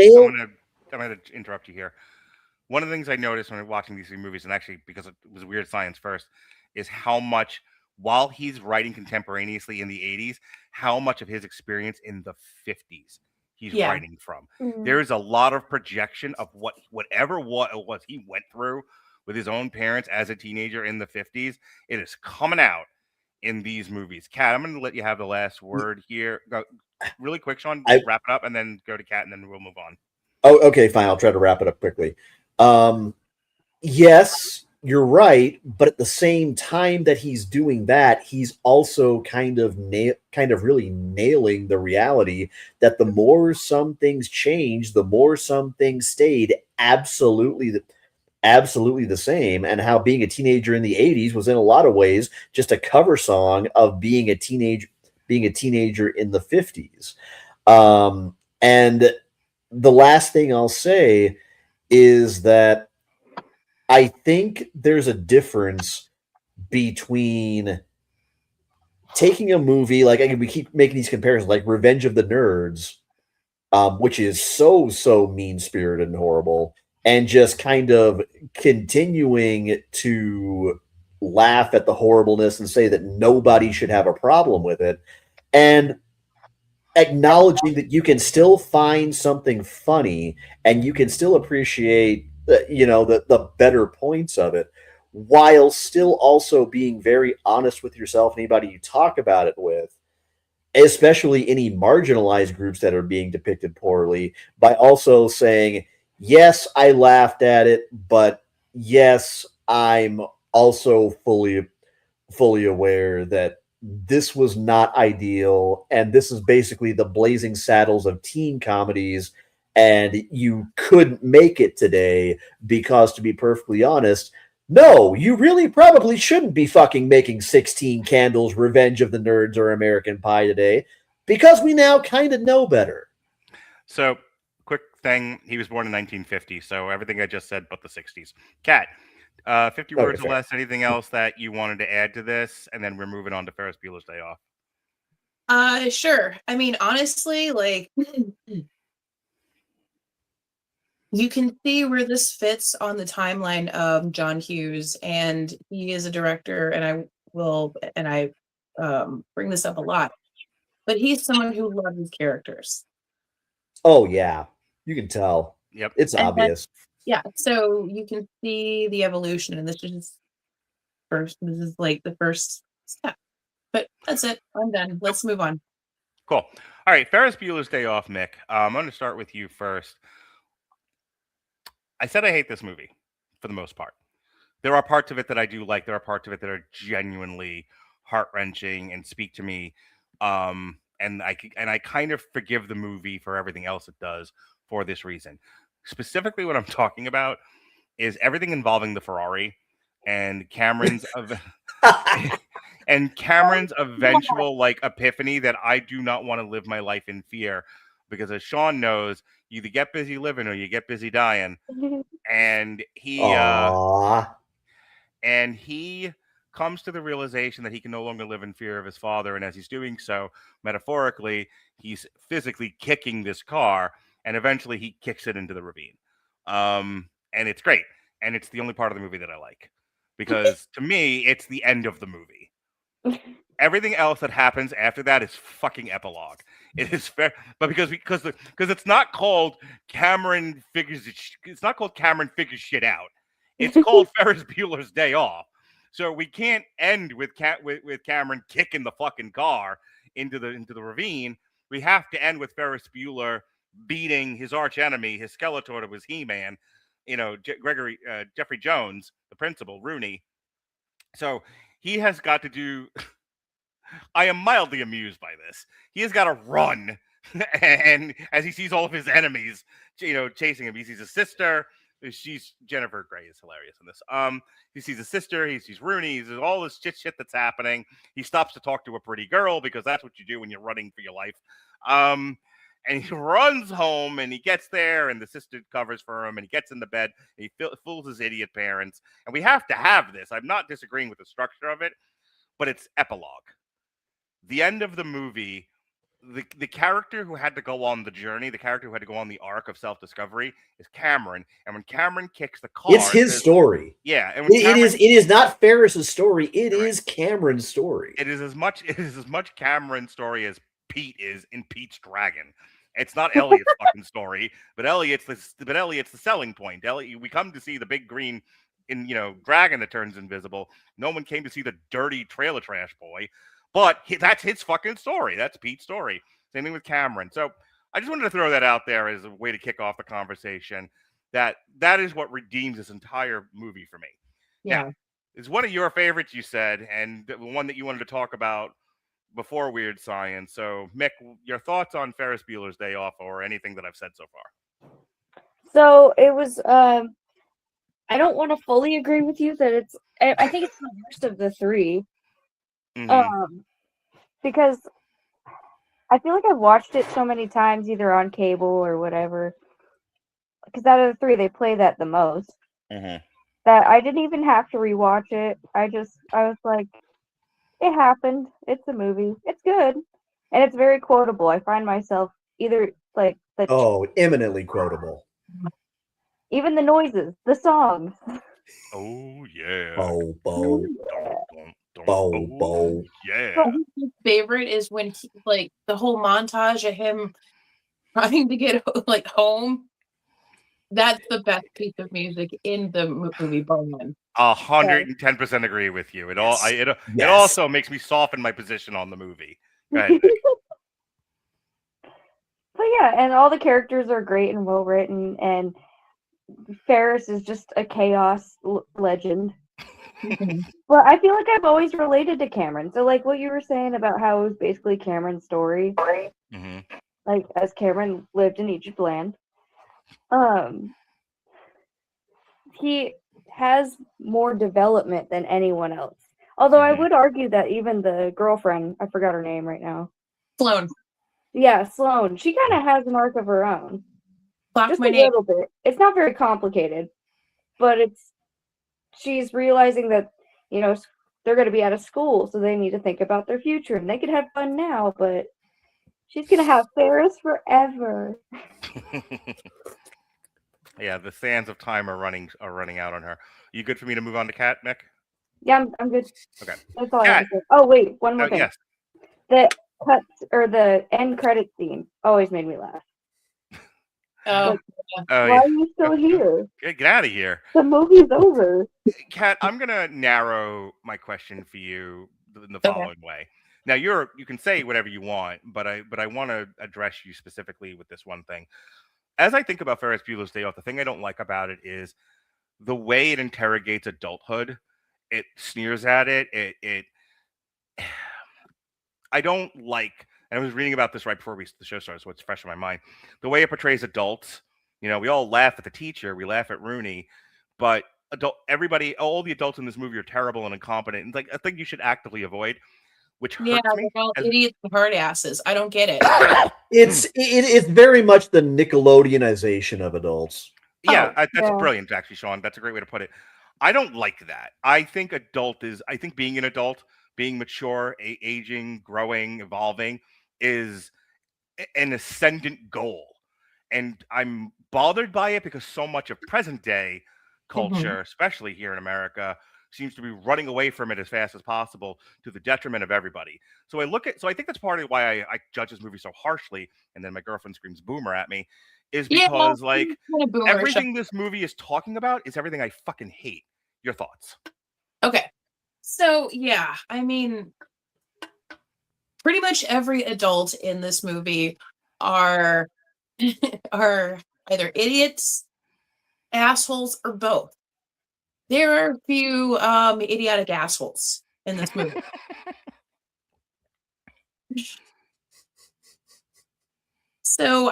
Speaker 1: interrupt you here. One of the things I noticed when watching these movies, and actually because it was Weird Science first, is how much, while he's writing contemporaneously in the 80s, how much of his experience in the 50s he's writing from.
Speaker 5: Mhm.
Speaker 1: There is a lot of projection of whatever it was he went through with his own parents as a teenager in the 50s. It is coming out in these movies. Kat, I'm going to let you have the last word here. Go really quick, Sean. Wrap it up, and then go to Kat, and then we'll move on.
Speaker 3: Oh, okay, fine. I'll try to wrap it up quickly. Yes, you're right, but at the same time that he's doing that, he's also kind of really nailing the reality that the more some things change, the more some things stayed absolutely the same, and how being a teenager in the 80s was in a lot of ways just a cover song of being a teenager in the 50s. And the last thing I'll say is that I think there's a difference between taking a movie, like we keep making these comparisons, like Revenge of the Nerds, which is so mean-spirited and horrible, and just kind of continuing to laugh at the horribleness and say that nobody should have a problem with it. And acknowledging that you can still find something funny and you can still appreciate the better points of it, while still also being very honest with yourself and anybody you talk about it with, especially any marginalized groups that are being depicted poorly, by also saying, yes, I laughed at it, but yes, I'm also fully aware that this was not ideal, and this is basically the blazing saddles of teen comedies, and you couldn't make it today because, to be perfectly honest, no, you really probably shouldn't be fucking making 16 Candles, Revenge of the Nerds, or American Pie today, because we now kind of know better.
Speaker 1: So, quick thing, he was born in 1950, so everything I just said but the 60s. Kat, 50
Speaker 3: Okay,
Speaker 1: words or
Speaker 3: fair.
Speaker 1: less, anything else that you wanted to add to this? And then we're moving on to Ferris Bueller's Day Off.
Speaker 4: Sure. I mean, honestly, like you can see where this fits on the timeline of John Hughes, and he is a director, and I bring this up a lot, but he's someone who loves his characters.
Speaker 3: Oh, yeah. You can tell.
Speaker 1: Yep.
Speaker 3: It's
Speaker 4: And
Speaker 3: obvious.
Speaker 4: Yeah, so you can see the evolution, and this is like the first step. But that's it. I'm done. Let's move on.
Speaker 1: Cool. All right, Ferris Bueller's Day Off, Mick. I'm going to start with you first. I said I hate this movie for the most part. There are parts of it that I do like. There are parts of it that are genuinely heart-wrenching and speak to me. And I kind of forgive the movie for everything else it does for this reason. Specifically, what I'm talking about is everything involving the Ferrari and Cameron's and Cameron's eventual like epiphany that I do not want to live my life in fear, because as Sean knows, you either get busy living or you get busy dying. And he comes to the realization that he can no longer live in fear of his father, and as he's doing so, metaphorically, he's physically kicking this car, and eventually he kicks it into the ravine. And it's great, and it's the only part of the movie that I like, because to me, it's the end of the movie. Everything else that happens after that is fucking epilogue. It is fair, but because it's not called Cameron figures shit out. It's called Ferris Bueller's Day Off. So we can't end with Cameron kicking the fucking car into the ravine. We have to end with Ferris Bueller beating his arch enemy, his Skeletor, that was He-Man, Jeffrey Jones, the principal, Rooney. So he has got to do. I am mildly amused by this. He has got to run, and as he sees all of his enemies, chasing him, he sees his sister. She's Jennifer Grey is hilarious in this. He sees his sister. He sees Rooney. He sees all this shit that's happening. He stops to talk to a pretty girl because that's what you do when you're running for your life. And he runs home, and he gets there, and the sister covers for him, and he gets into bed, and he fools his idiot parents. And we have to have this. I'm not disagreeing with the structure of it, but it's epilogue. The end of the movie, the character who had to go on the journey, the character who had to go on the arc of self-discovery is Cameron. And when Cameron kicks the car,
Speaker 3: it's his story.
Speaker 1: Yeah, and
Speaker 3: it is not Ferris's story. It is Cameron's story.
Speaker 1: It is as much Cameron's story as Pete is in Pete's Dragon. It's not Elliot's fucking story, but Elliot's the selling point. We come to see the big green dragon that turns invisible. No one came to see the dirty trailer trash boy. But that's his fucking story. That's Pete's story. Same thing with Cameron. So I just wanted to throw that out there as a way to kick off the conversation. That is what redeems this entire movie for me.
Speaker 4: Yeah.
Speaker 1: Now, it's one of your favorites, you said, and the one that you wanted to talk about before Weird Science. So, Mick, your thoughts on Ferris Bueller's Day Off, or anything that I've said so far?
Speaker 5: So it was. I don't want to fully agree with you that it's. I think it's the worst of the three.
Speaker 1: Mm-hmm.
Speaker 5: Because I feel like I've watched it so many times, either on cable or whatever. Because out of the three, they play that the most.
Speaker 1: Mm-hmm.
Speaker 5: That I didn't even have to rewatch it. I was like, it happened. It's a movie. It's good, and it's very quotable. I find myself either like
Speaker 3: eminently quotable.
Speaker 5: Even the noises, the songs.
Speaker 1: Oh yeah.
Speaker 3: Oh, Bo.
Speaker 1: Yeah.
Speaker 4: My favorite is when he, like the whole montage of him trying to get like home. That's the best piece of music in the movie, Bowman.
Speaker 1: 110% agree with you. It all
Speaker 4: Yes.
Speaker 1: it
Speaker 3: Yes.
Speaker 1: also makes me soften my position on the movie. Go ahead, Nick.
Speaker 5: But yeah, and all the characters are great and well written, and Ferris is just a chaos legend. Well, I feel like I've always related to Cameron. So, like what you were saying about how it was basically Cameron's story,
Speaker 1: Mhm.
Speaker 5: like as Cameron lived in Egypt land, he has more development than anyone else. Although I
Speaker 1: Mhm.
Speaker 5: would argue that even the girlfriend, I forgot her name right now.
Speaker 4: Sloan.
Speaker 5: Yeah, Sloan. She kind of has an arc of her own.
Speaker 4: Block
Speaker 5: Just
Speaker 4: my
Speaker 5: a
Speaker 4: name.
Speaker 5: little bit. It's not very complicated, but she's realizing that, you know, they're going to be out of school, so they need to think about their future. And they could have fun now, but she's going to have Ferris forever.
Speaker 1: Yeah, the sands of time are running out on her. You good for me to move on to Kat, Nick?
Speaker 5: Yeah, I'm good.
Speaker 1: Okay.
Speaker 5: That's all I have
Speaker 1: Kat.
Speaker 5: to say. Oh, wait, one more
Speaker 1: Oh,
Speaker 5: thing.
Speaker 1: yes.
Speaker 5: The cuts or the end credit scene always made me laugh.
Speaker 4: Oh,
Speaker 1: Oh,
Speaker 5: Why
Speaker 1: yeah.
Speaker 5: are you still here?
Speaker 1: Get out of here.
Speaker 5: The movie's over.
Speaker 1: Kat, I'm gonna narrow my question for you in the
Speaker 4: Okay.
Speaker 1: following way. Now you can say whatever you want, but I want to address you specifically with this one thing. As I think about Ferris Bueller's Day Off, the thing I don't like about it is the way it interrogates adulthood. It sneers at it. It I don't like. And I was reading about this right before the show started, so it's fresh in my mind. The way it portrays adults. You know, we all laugh at the teacher, we laugh at Rooney, but all the adults in this movie are terrible and incompetent. And like a thing you should actively avoid, which
Speaker 4: yeah,
Speaker 1: hurts me.
Speaker 4: they're all idiots and hard asses. I don't get it.
Speaker 3: It's very much the Nickelodeonization of adults.
Speaker 1: Yeah, that's
Speaker 5: yeah.
Speaker 1: brilliant, actually, Sean. That's a great way to put it. I don't like that. I think being an adult, being mature, aging, growing, evolving is an ascendant goal. And I'm bothered by it because so much of present day culture, especially here in America, seems to be running away from it as fast as possible to the detriment of everybody. So I think that's partly why I judge this movie so harshly, and then my girlfriend screams boomer at me, is
Speaker 4: Yeah,
Speaker 1: because
Speaker 4: well,
Speaker 1: like
Speaker 4: it's kind of boomer
Speaker 1: everything this movie is talking about is everything I fucking hate. Your thoughts?
Speaker 4: Okay. So, yeah, I mean, pretty much every adult in this movie are are either idiots, assholes, or both. There are a few idiotic assholes in this movie. So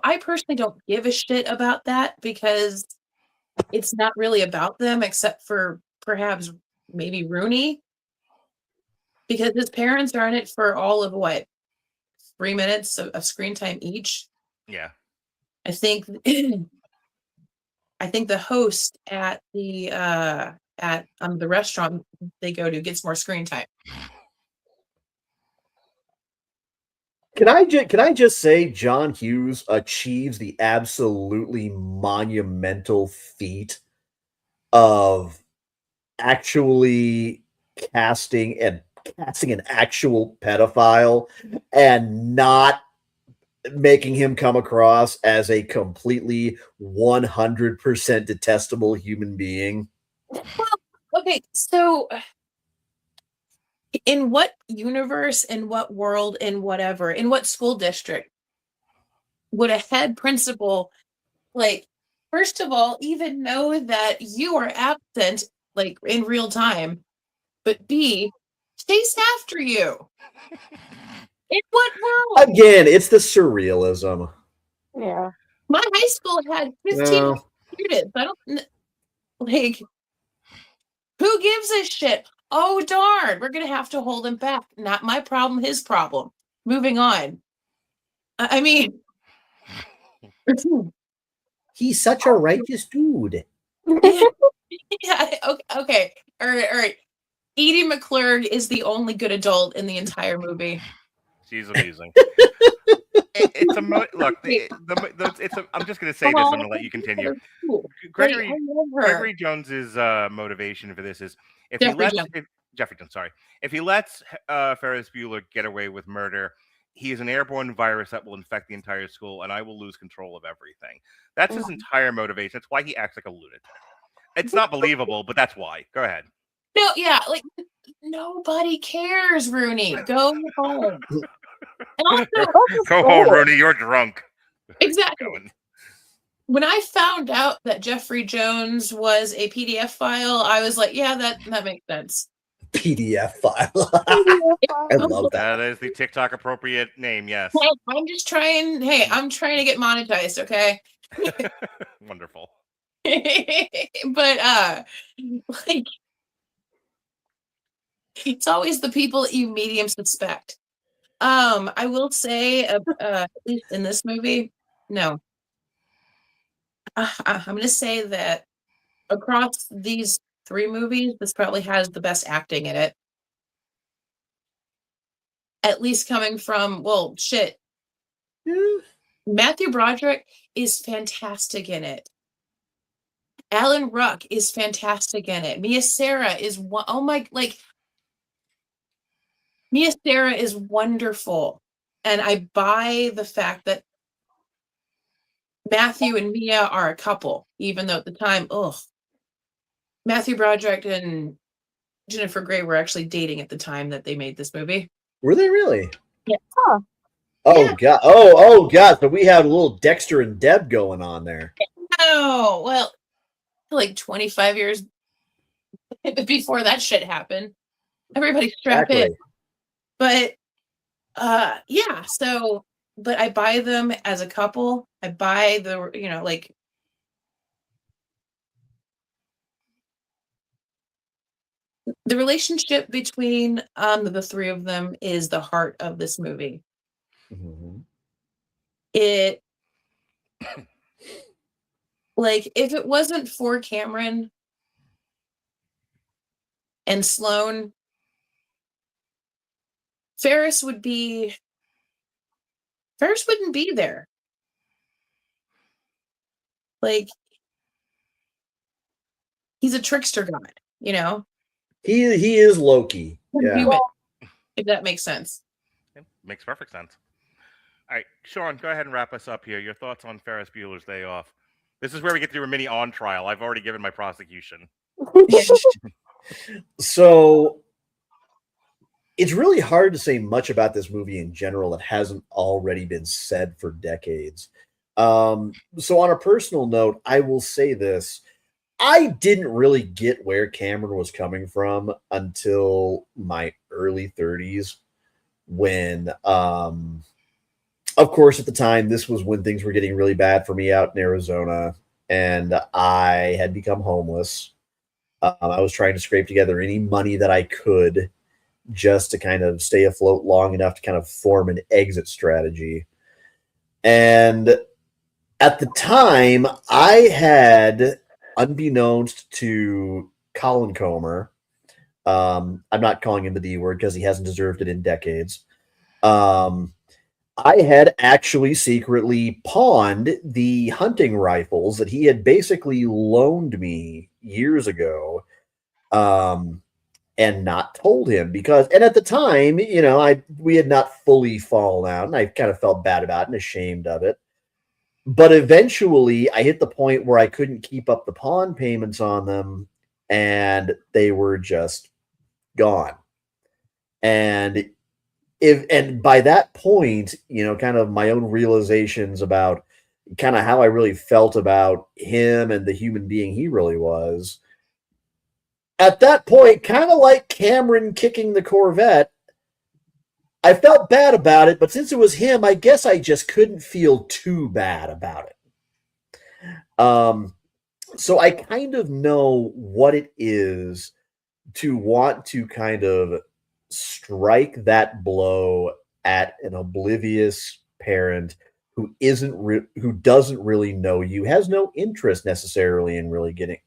Speaker 4: I personally don't give a shit about that because it's not really about them except for perhaps maybe Rooney. Because his parents are in it for all of 3 minutes of screen time each.
Speaker 1: Yeah.
Speaker 4: I think I think the host at the restaurant they go to gets more screen time.
Speaker 3: Can I just say John Hughes achieves the absolutely monumental feat of actually casting an actual pedophile and not making him come across as a completely 100% detestable human being.
Speaker 4: Okay, so in what universe, in what world, in whatever, in what school district would a head principal, like, first of all, even know that you are absent, like, in real time, but B, chase after you? In what world?
Speaker 3: Again, it's the surrealism.
Speaker 5: Yeah.
Speaker 4: My high school had 15 students. I don't, like, who gives a shit? Oh, darn, we're going to have to hold him back. Not my problem, his problem. Moving on. I mean,
Speaker 3: He's such a righteous dude.
Speaker 4: yeah, okay. All right. Edie McClurg is the only good adult in the entire movie.
Speaker 1: She's amazing. It's a look. I'm just going to say this. I'm going to let you continue. Gregory Jones's motivation for this is if Jeffrey Jones, sorry. If he lets Ferris Bueller get away with murder, he is an airborne virus that will infect the entire school, and I will lose control of everything. That's his entire motivation. That's why he acts like a lunatic. It's not believable, but that's why. Go ahead.
Speaker 4: No, yeah, like nobody cares, Rooney. Go home. And also,
Speaker 1: Go home, Rooney. You're drunk.
Speaker 4: exactly. When I found out that Jeffrey Jones was a PDF file, I was like, yeah, that makes sense.
Speaker 3: PDF file. I love that.
Speaker 1: That is the TikTok appropriate name, yes.
Speaker 4: I'm just trying. Hey, I'm trying to get monetized, okay?
Speaker 1: Wonderful.
Speaker 4: But like, it's always the people that you medium suspect. I will say, at least in this movie, no. I'm going to say that across these 3 movies, this probably has the best acting in it. At least coming from, well, shit. Matthew Broderick is fantastic in it. Alan Ruck is fantastic in it. Mia Sara is Mia Sara is wonderful. And I buy the fact that Matthew and Mia are a couple, even though at the time, Matthew Broderick and Jennifer Grey were actually dating at the time that they made this movie.
Speaker 3: Were they really?
Speaker 4: Yeah.
Speaker 5: Huh.
Speaker 3: Oh
Speaker 4: Yeah.
Speaker 3: god. Oh god. So we had a little Dexter and Deb going on there.
Speaker 4: Oh, well, like 25 years before that shit happened. Everybody strap in. But yeah, so but I buy them as a couple. I buy the, like the relationship between the 3 of them is the heart of this movie.
Speaker 3: Mm-hmm.
Speaker 4: It like if it wasn't for Cameron and Sloane, Ferris wouldn't be there. Like, he's a trickster god,
Speaker 3: He is Loki. Yeah.
Speaker 4: Human, if that makes sense.
Speaker 1: Yeah, makes perfect sense. All right, Sean, go ahead and wrap us up here. Your thoughts on Ferris Bueller's Day Off. This is where we get to do a mini on trial. I've already given my prosecution.
Speaker 3: So it's really hard to say much about this movie in general that hasn't already been said for decades. So on a personal note, I will say this. I didn't really get where Cameron was coming from until my early 30s when, of course, at the time, this was when things were getting really bad for me out in Arizona, and I had become homeless. I was trying to scrape together any money that I could just to kind of stay afloat long enough to kind of form an exit strategy. And at the time, I had, unbeknownst to Colin Comer, I'm not calling him the D word because he hasn't deserved it in decades. I had actually secretly pawned the hunting rifles that he had basically loaned me years ago, and not told him because, and at the time, we had not fully fallen out, and I kind of felt bad about it and ashamed of it. But eventually, I hit the point where I couldn't keep up the pawn payments on them, and they were just gone. And by that point, kind of my own realizations about kind of how I really felt about him and the human being he really was. At that point, kind of like Cameron kicking the Corvette, I felt bad about it, but since it was him, I guess I just couldn't feel too bad about it. So I kind of know what it is to want to kind of strike that blow at an oblivious parent who doesn't really know you, has no interest necessarily in really getting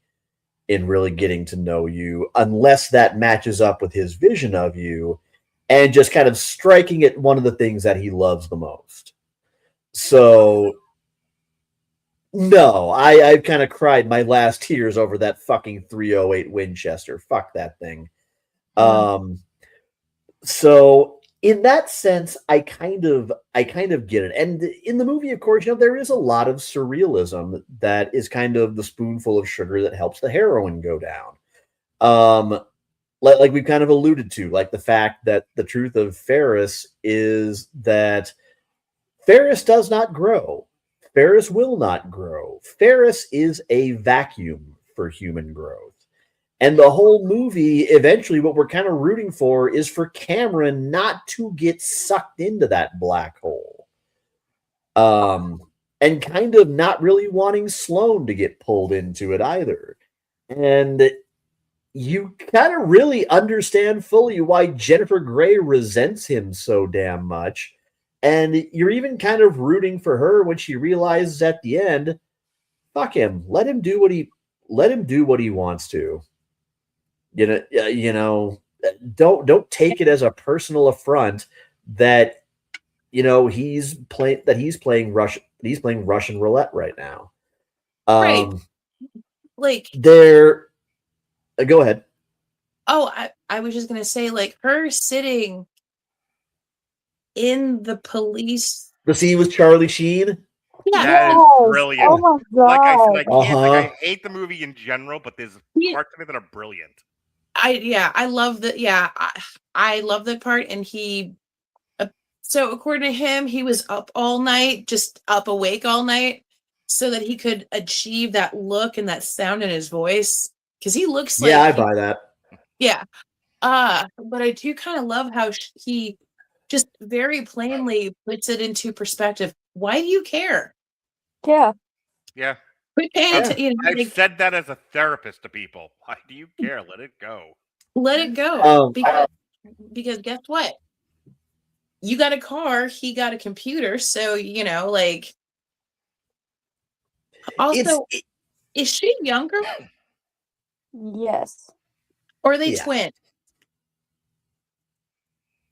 Speaker 3: to know you, unless that matches up with his vision of you, and just kind of striking at one of the things that he loves the most. So no, I kind of cried my last tears over that fucking 308 Winchester. Fuck that thing. So in that sense, I kind of get it. And in the movie, of course, there is a lot of surrealism that is kind of the spoonful of sugar that helps the heroin go down. Like we've kind of alluded to, like the fact that the truth of Ferris is that Ferris does not grow. Ferris will not grow. Ferris is a vacuum for human growth. And the whole movie, eventually, what we're kind of rooting for is for Cameron not to get sucked into that black hole. And kind of not really wanting Sloane to get pulled into it either. And you kind of really understand fully why Jennifer Grey resents him so damn much. And you're even kind of rooting for her when she realizes at the end, fuck him, let him do what he wants to. Don't take it as a personal affront that he's playing Russian roulette right now.
Speaker 4: Right. Like
Speaker 3: go ahead.
Speaker 4: Oh, I was just gonna say, like, her sitting in the police.
Speaker 3: The scene with Charlie Sheen.
Speaker 4: Yeah,
Speaker 1: That is brilliant.
Speaker 5: Oh my god!
Speaker 1: Like I said, I hate the movie in general, but there's parts of it that are brilliant.
Speaker 4: I love that. Yeah, I love that part. And so according to him, he was up all night, just up awake all night, so that he could achieve that look and that sound in his voice. Because he looks like
Speaker 3: I buy that.
Speaker 4: Yeah. But I do kind of love how he just very plainly puts it into perspective. Why do you care?
Speaker 5: Yeah.
Speaker 1: Yeah.
Speaker 4: Quit paying attention.
Speaker 1: I've said that as a therapist to people. Why do you care? Let it go.
Speaker 4: Let it go. Because guess what? You got a car, he got a computer, so also, is she younger?
Speaker 5: Yes.
Speaker 4: Or are they twins?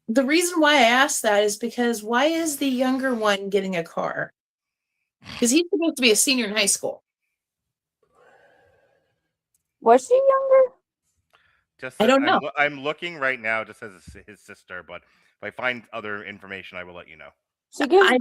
Speaker 4: The reason why I asked that is because why is the younger one getting a car? Because he's supposed to be a senior in high school.
Speaker 5: Was she younger?
Speaker 4: I don't know.
Speaker 1: I'm looking right now, just as his sister, but if I find other information, I will let you know.
Speaker 5: She gives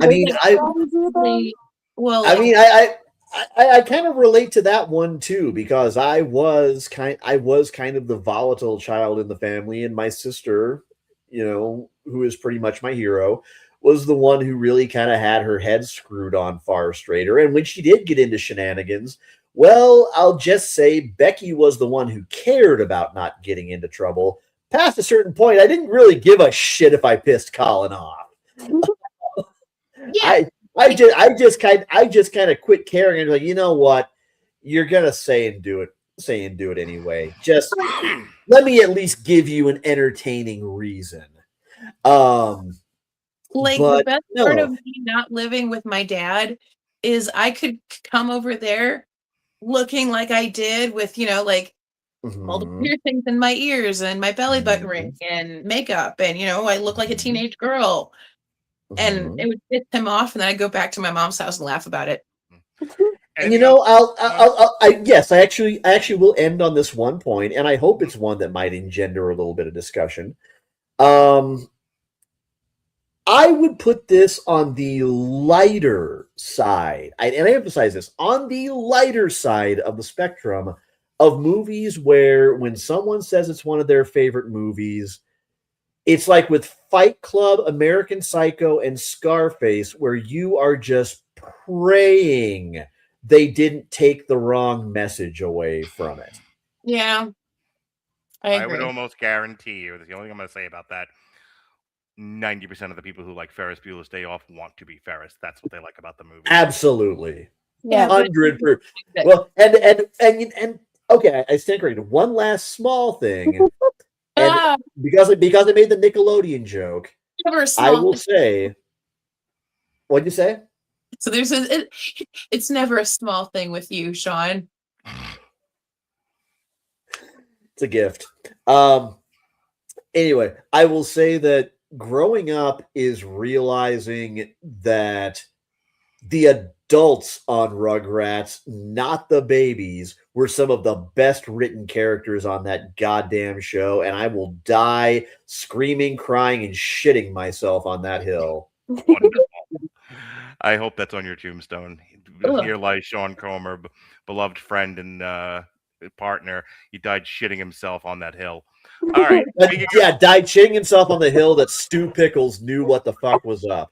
Speaker 3: I kind of relate to that one too, because I was kind of the volatile child in the family, and my sister, who is pretty much my hero, was the one who really kind of had her head screwed on far straighter. And when she did get into shenanigans, well, I'll just say Becky was the one who cared about not getting into trouble. Past a certain point, I didn't really give a shit if I pissed Colin off.
Speaker 4: Yeah.
Speaker 3: I just kind of quit caring and like, you know what? You're gonna say and do it anyway. Just let me at least give you an entertaining reason.
Speaker 4: The best part of me not living with my dad is I could come over there looking like I did with, all the piercings in my ears and my belly button ring and makeup. And, I look like a teenage girl. And it would piss him off. And then I'd go back to my mom's house and laugh about it.
Speaker 3: And I actually will end on this one point, and I hope it's one that might engender a little bit of discussion. I would put this on the lighter side, and I emphasize this, on the lighter side of the spectrum of movies where when someone says it's one of their favorite movies, it's like with Fight Club, American Psycho, and Scarface, where you are just praying they didn't take the wrong message away from it.
Speaker 4: Yeah. I
Speaker 1: would almost guarantee you, that's the only thing I'm going to say about that, 90% of the people who like Ferris Bueller's Day Off want to be Ferris. That's what they like about the movie.
Speaker 3: Absolutely.
Speaker 5: Yeah.
Speaker 3: 100%. Well, and okay, I stand corrected. One last small thing. And because I made the Nickelodeon joke, I will say, what'd you say?
Speaker 4: So it's never a small thing with you, Sean.
Speaker 3: It's a gift. Anyway, I will say that growing up is realizing that the adults on Rugrats, not the babies, were some of the best written characters on that goddamn show, and I will die screaming, crying, and shitting myself on that hill.
Speaker 1: Wonderful. I hope that's on your tombstone.
Speaker 4: Ugh.
Speaker 1: Here lies Sean Comer, beloved friend and partner. He died shitting himself on that hill. All right.
Speaker 3: Yeah, died shitting himself on the hill that Stu Pickles knew what the fuck was up.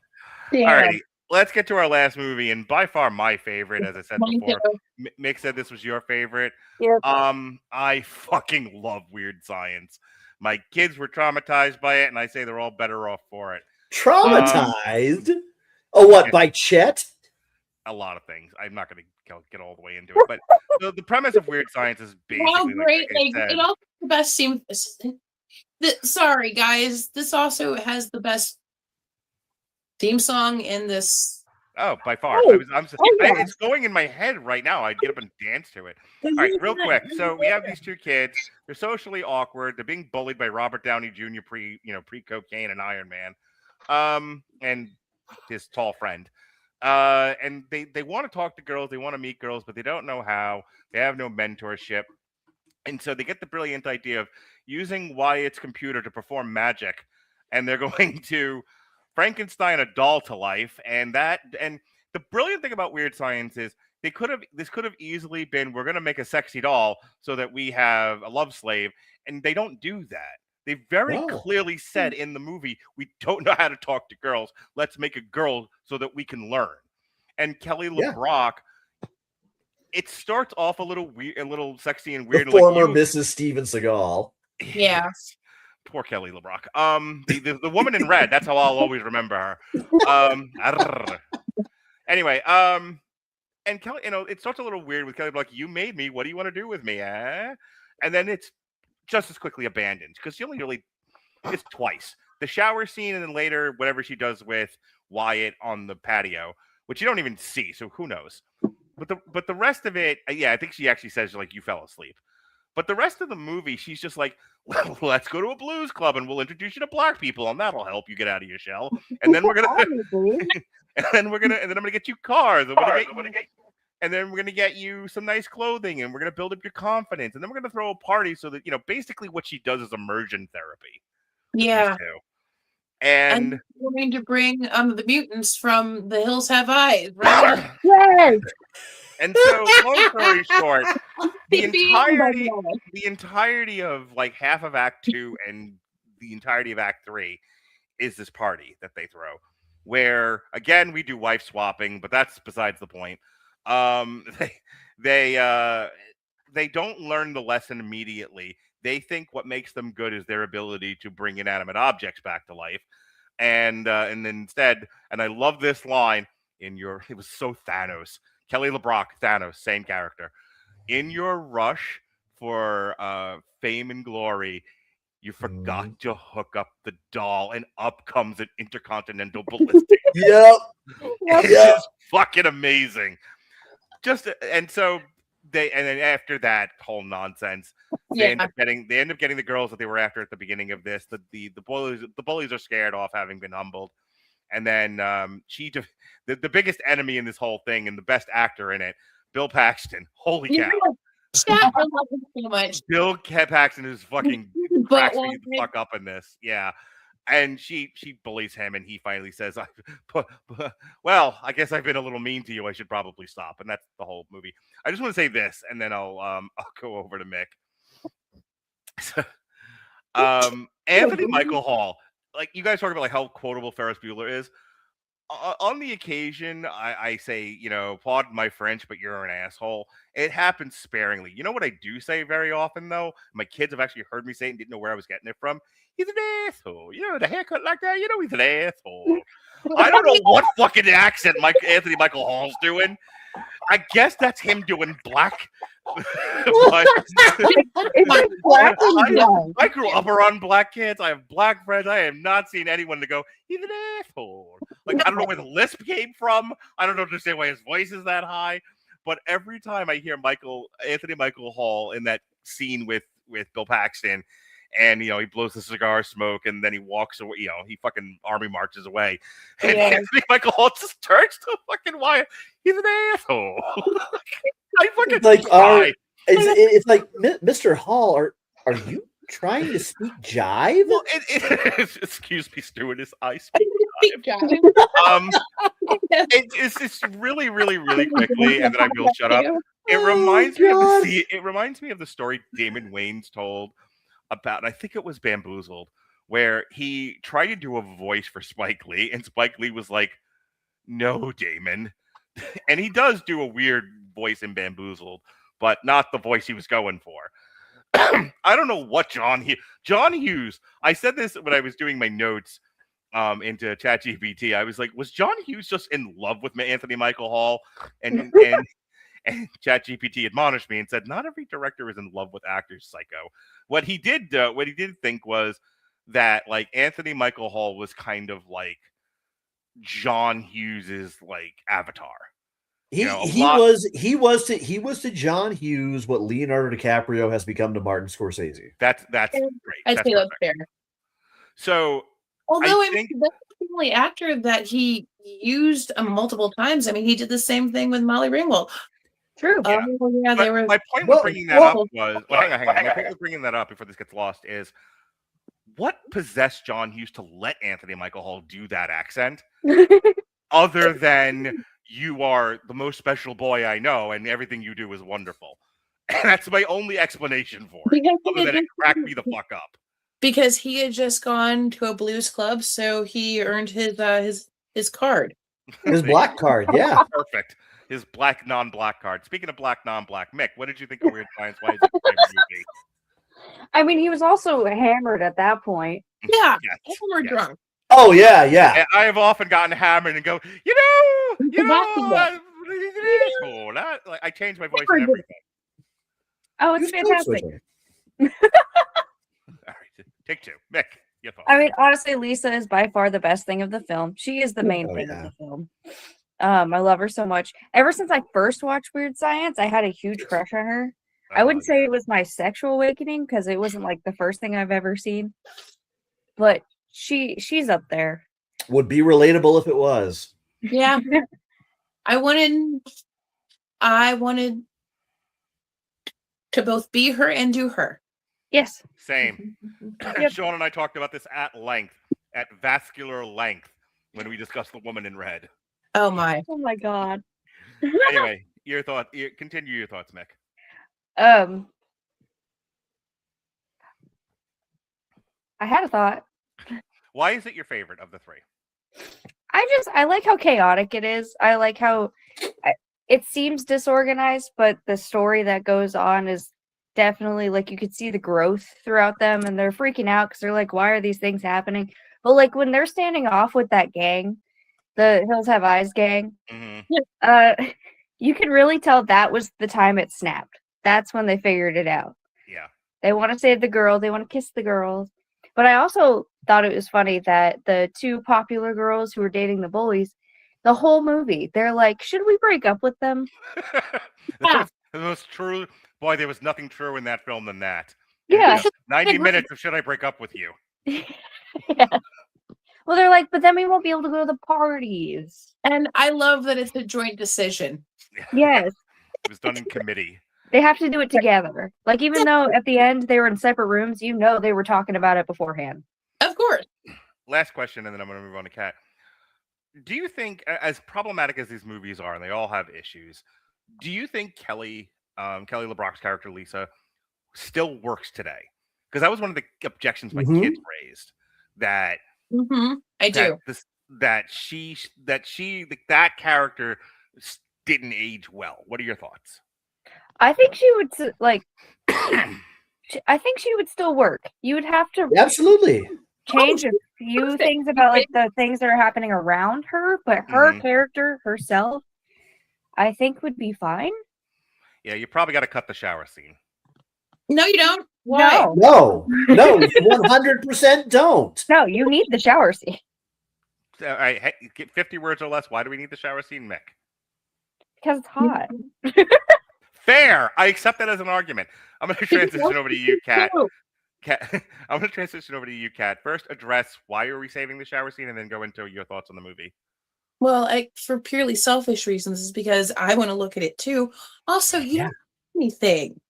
Speaker 4: Damn.
Speaker 1: All righty. Let's get to our last movie, and by far my favorite, as I said
Speaker 4: Mine
Speaker 1: before.
Speaker 4: too.
Speaker 1: Mick said this was your favorite.
Speaker 5: Yep.
Speaker 1: I fucking love Weird Science. My kids were traumatized by it, and I say they're all better off for it.
Speaker 3: Traumatized? Oh, what, by Chet?
Speaker 1: A lot of things. I'm not going to get all the way into it, but the premise of Weird Science is basically
Speaker 4: How great!
Speaker 1: like I said,
Speaker 4: it also the best seems. Sorry, guys. This also has the best theme song in this.
Speaker 1: Oh, by far.
Speaker 5: Oh,
Speaker 1: It's going in my head right now. I'd get up and dance to it. All right, real quick. So we have these two kids. They're socially awkward. They're being bullied by Robert Downey Jr. pre-cocaine and Iron Man, and his tall friend. And they want to talk to girls. They want to meet girls, but they don't know how. They have no mentorship. And so they get the brilliant idea of using Wyatt's computer to perform magic. And they're going to Frankenstein a doll to life. And the brilliant thing about Weird Science is this could have easily been, we're going to make a sexy doll so that we have a love slave. And they don't do that. They very clearly said in the movie, we don't know how to talk to girls. Let's make a girl so that we can learn. And Kelly LeBrock, it starts off a little weird, a little sexy and weird.
Speaker 3: The former Mrs. Steven Seagal.
Speaker 4: Yeah.
Speaker 1: Poor Kelly LeBrock. The woman in red. That's how I'll always remember her. Anyway, and Kelly, it starts a little weird with Kelly LeBrock. You made me. What do you want to do with me? And then it's just as quickly abandoned because she only really it's twice. The shower scene and then later whatever she does with Wyatt on the patio, which you don't even see, so who knows. But the rest of it, I think she actually says like you fell asleep. But the rest of the movie, she's just like, well, let's go to a blues club and we'll introduce you to black people and that'll help you get out of your shell. And then we're gonna and then I'm gonna get you cars. And then we're going to get you some nice clothing and we're going to build up your confidence. And then we're going to throw a party so that, basically what she does is immersion therapy.
Speaker 4: Yeah.
Speaker 1: And
Speaker 4: we're going to bring the mutants from The Hills Have Eyes, right?
Speaker 5: Yes.
Speaker 1: And so, long story short, the entirety of like half of Act 2 and the entirety of Act 3 is this party that they throw. Where, again, we do wife swapping, but that's besides the point. They don't learn the lesson immediately. They think what makes them good is their ability to bring inanimate objects back to life, and instead, and I love this line it was so Thanos. Kelly LeBrock, Thanos, same character. In your rush for fame and glory, you forgot to hook up the doll, and up comes an intercontinental ballistic.
Speaker 3: Yep.
Speaker 1: It's just fucking amazing. And then after that whole nonsense, they end up getting the girls that they were after at the beginning of this. The bullies are scared off having been humbled, and then the biggest enemy in this whole thing and the best actor in it, Bill Paxton. Holy cow!
Speaker 4: I love him so much.
Speaker 1: Bill Paxton is fucking cracks me the fuck up in this. Yeah. And she bullies him, and he finally says, well, I guess I've been a little mean to you. I should probably stop. And that's the whole movie. I just want to say this, and then I'll go over to Mick. Anthony Michael Hall. Like, you guys talk about like how quotable Ferris Bueller is. On the occasion, I say, pardon my French, but you're an asshole. It happens sparingly. You know what I do say very often, though? My kids have actually heard me say it and didn't know where I was getting it from. He's an asshole. The haircut like that, he's an asshole. I don't know what fucking accent Anthony Michael Hall's doing. I guess that's him doing black. I grew up around black kids. I have black friends. I have not seen anyone to go, he's an asshole. Like, I don't know where the lisp came from. I don't understand why his voice is that high. But every time I hear Anthony Michael Hall in that scene with Bill Paxton, and he blows the cigar smoke, and then he walks away. He fucking army marches away, and
Speaker 5: Yeah.
Speaker 1: Anthony Michael Hall just turns to fucking Wyatt. He's an asshole. I fucking
Speaker 3: Like,
Speaker 1: cry.
Speaker 3: it's like, Mr. Hall, are you trying to speak jive?
Speaker 1: Well, excuse me, stewardess. I speak. It's really, really, really quickly, and then I will shut up. It reminds me of it reminds me of the story Damon Wayans told about, I think it was Bamboozled, where he tried to do a voice for Spike Lee, and Spike Lee was like, "No, Damon," and he does do a weird voice in Bamboozled, but not the voice he was going for. I don't know what John Hughes. I said this when I was doing my notes into ChatGPT. I was like, was John Hughes just in love with Anthony Michael Hall? And ChatGPT admonished me and said, not every director is in love with actors, psycho. What he did think was that like Anthony Michael Hall was kind of like John Hughes's like avatar.
Speaker 3: He was to John Hughes what Leonardo DiCaprio has become to Martin Scorsese.
Speaker 1: That's great.
Speaker 4: I'd say that's fair.
Speaker 1: So,
Speaker 4: although I mean, that's the only actor that he used multiple times. I mean, he did the same thing with Molly Ringwald.
Speaker 5: True.
Speaker 1: Yeah.
Speaker 4: Yeah, they were.
Speaker 1: My point with bringing that up was hang on. My point with bringing that up before this gets lost is what possessed John Hughes to let Anthony Michael Hall do that accent, other than you are the most special boy I know, and everything you do is wonderful. And that's my only explanation for it. Other than it cracked me the fuck up.
Speaker 4: Because he had just gone to a blues club, so he earned his card.
Speaker 3: His black card, yeah.
Speaker 1: Perfect. His black non-black card. Speaking of black non-black, Mick, what did you think of Weird Science? Why is it your favorite movie?
Speaker 5: I mean, he was also hammered at that point.
Speaker 4: Yeah,
Speaker 1: Yes,
Speaker 4: hammered drunk.
Speaker 3: Oh yeah, yeah.
Speaker 1: And I have often gotten hammered and go, I changed my voice and everything.
Speaker 5: Oh, it's fantastic.
Speaker 1: All right, take two. Mick, your thoughts.
Speaker 5: I mean, honestly, Lisa is by far the best thing of the film. She is the main thing of the film. I love her so much. Ever since I first watched Weird Science, I had a huge crush on her. I wouldn't say it was my sexual awakening because it wasn't like the first thing I've ever seen, but she's up there.
Speaker 3: Would be relatable if it was.
Speaker 4: Yeah. I wanted to both be her and do her.
Speaker 5: Yes.
Speaker 1: Same. Sean and I talked about this at vascular length, when we discussed The Woman in Red.
Speaker 4: Oh my
Speaker 5: God.
Speaker 1: Anyway, your thought. Continue your thoughts, Mick.
Speaker 5: I had a thought.
Speaker 1: Why is it your favorite of the three?
Speaker 5: I like how chaotic it is. I like how it seems disorganized, but the story that goes on is definitely like you could see the growth throughout them, and they're freaking out because they're like, why are these things happening? But like when they're standing off with that gang, the Hills Have Eyes gang, you can really tell that was the time it snapped. That's when they figured it out.
Speaker 1: Yeah.
Speaker 5: They want to save the girl. They want to kiss the girls. But I also thought it was funny that the two popular girls who were dating the bullies, the whole movie, they're like, should we break up with them?
Speaker 1: The most true. Boy, there was nothing truer in that film than that.
Speaker 5: Yeah.
Speaker 1: 90 minutes of should I break up with you?
Speaker 5: Yeah. Well, they're like, but then we won't be able to go to the parties.
Speaker 4: And I love that it's a joint decision.
Speaker 5: Yes.
Speaker 1: It was done in committee.
Speaker 5: They have to do it together. Like, even though at the end they were in separate rooms, you know they were talking about it beforehand.
Speaker 4: Of course.
Speaker 1: Last question, and then I'm going to move on to Kat. Do you think, as problematic as these movies are, and they all have issues, do you think Kelly LeBrock's character, Lisa, still works today? Because that was one of the objections my kids raised. That that character didn't age well. What are your thoughts?
Speaker 5: I think she would like. I think she would still work. You would have to
Speaker 3: absolutely
Speaker 5: change a few things about like the things that are happening around her, but her character herself, I think, would be fine.
Speaker 1: Yeah, you probably got to cut the shower scene.
Speaker 4: No, you don't. Why?
Speaker 3: No, 100% don't.
Speaker 5: No, you need the shower scene.
Speaker 1: All right, get 50 words or less. Why do we need the shower scene, Mick?
Speaker 5: Because it's hot.
Speaker 1: Fair. I accept that as an argument. I'm going to transition over to you, Kat. Kat, I'm going to transition over to you, Kat. First, address why are we saving the shower scene, and then go into your thoughts on the movie.
Speaker 4: Well, for purely selfish reasons, is because I want to look at it too. Also, you don't see anything.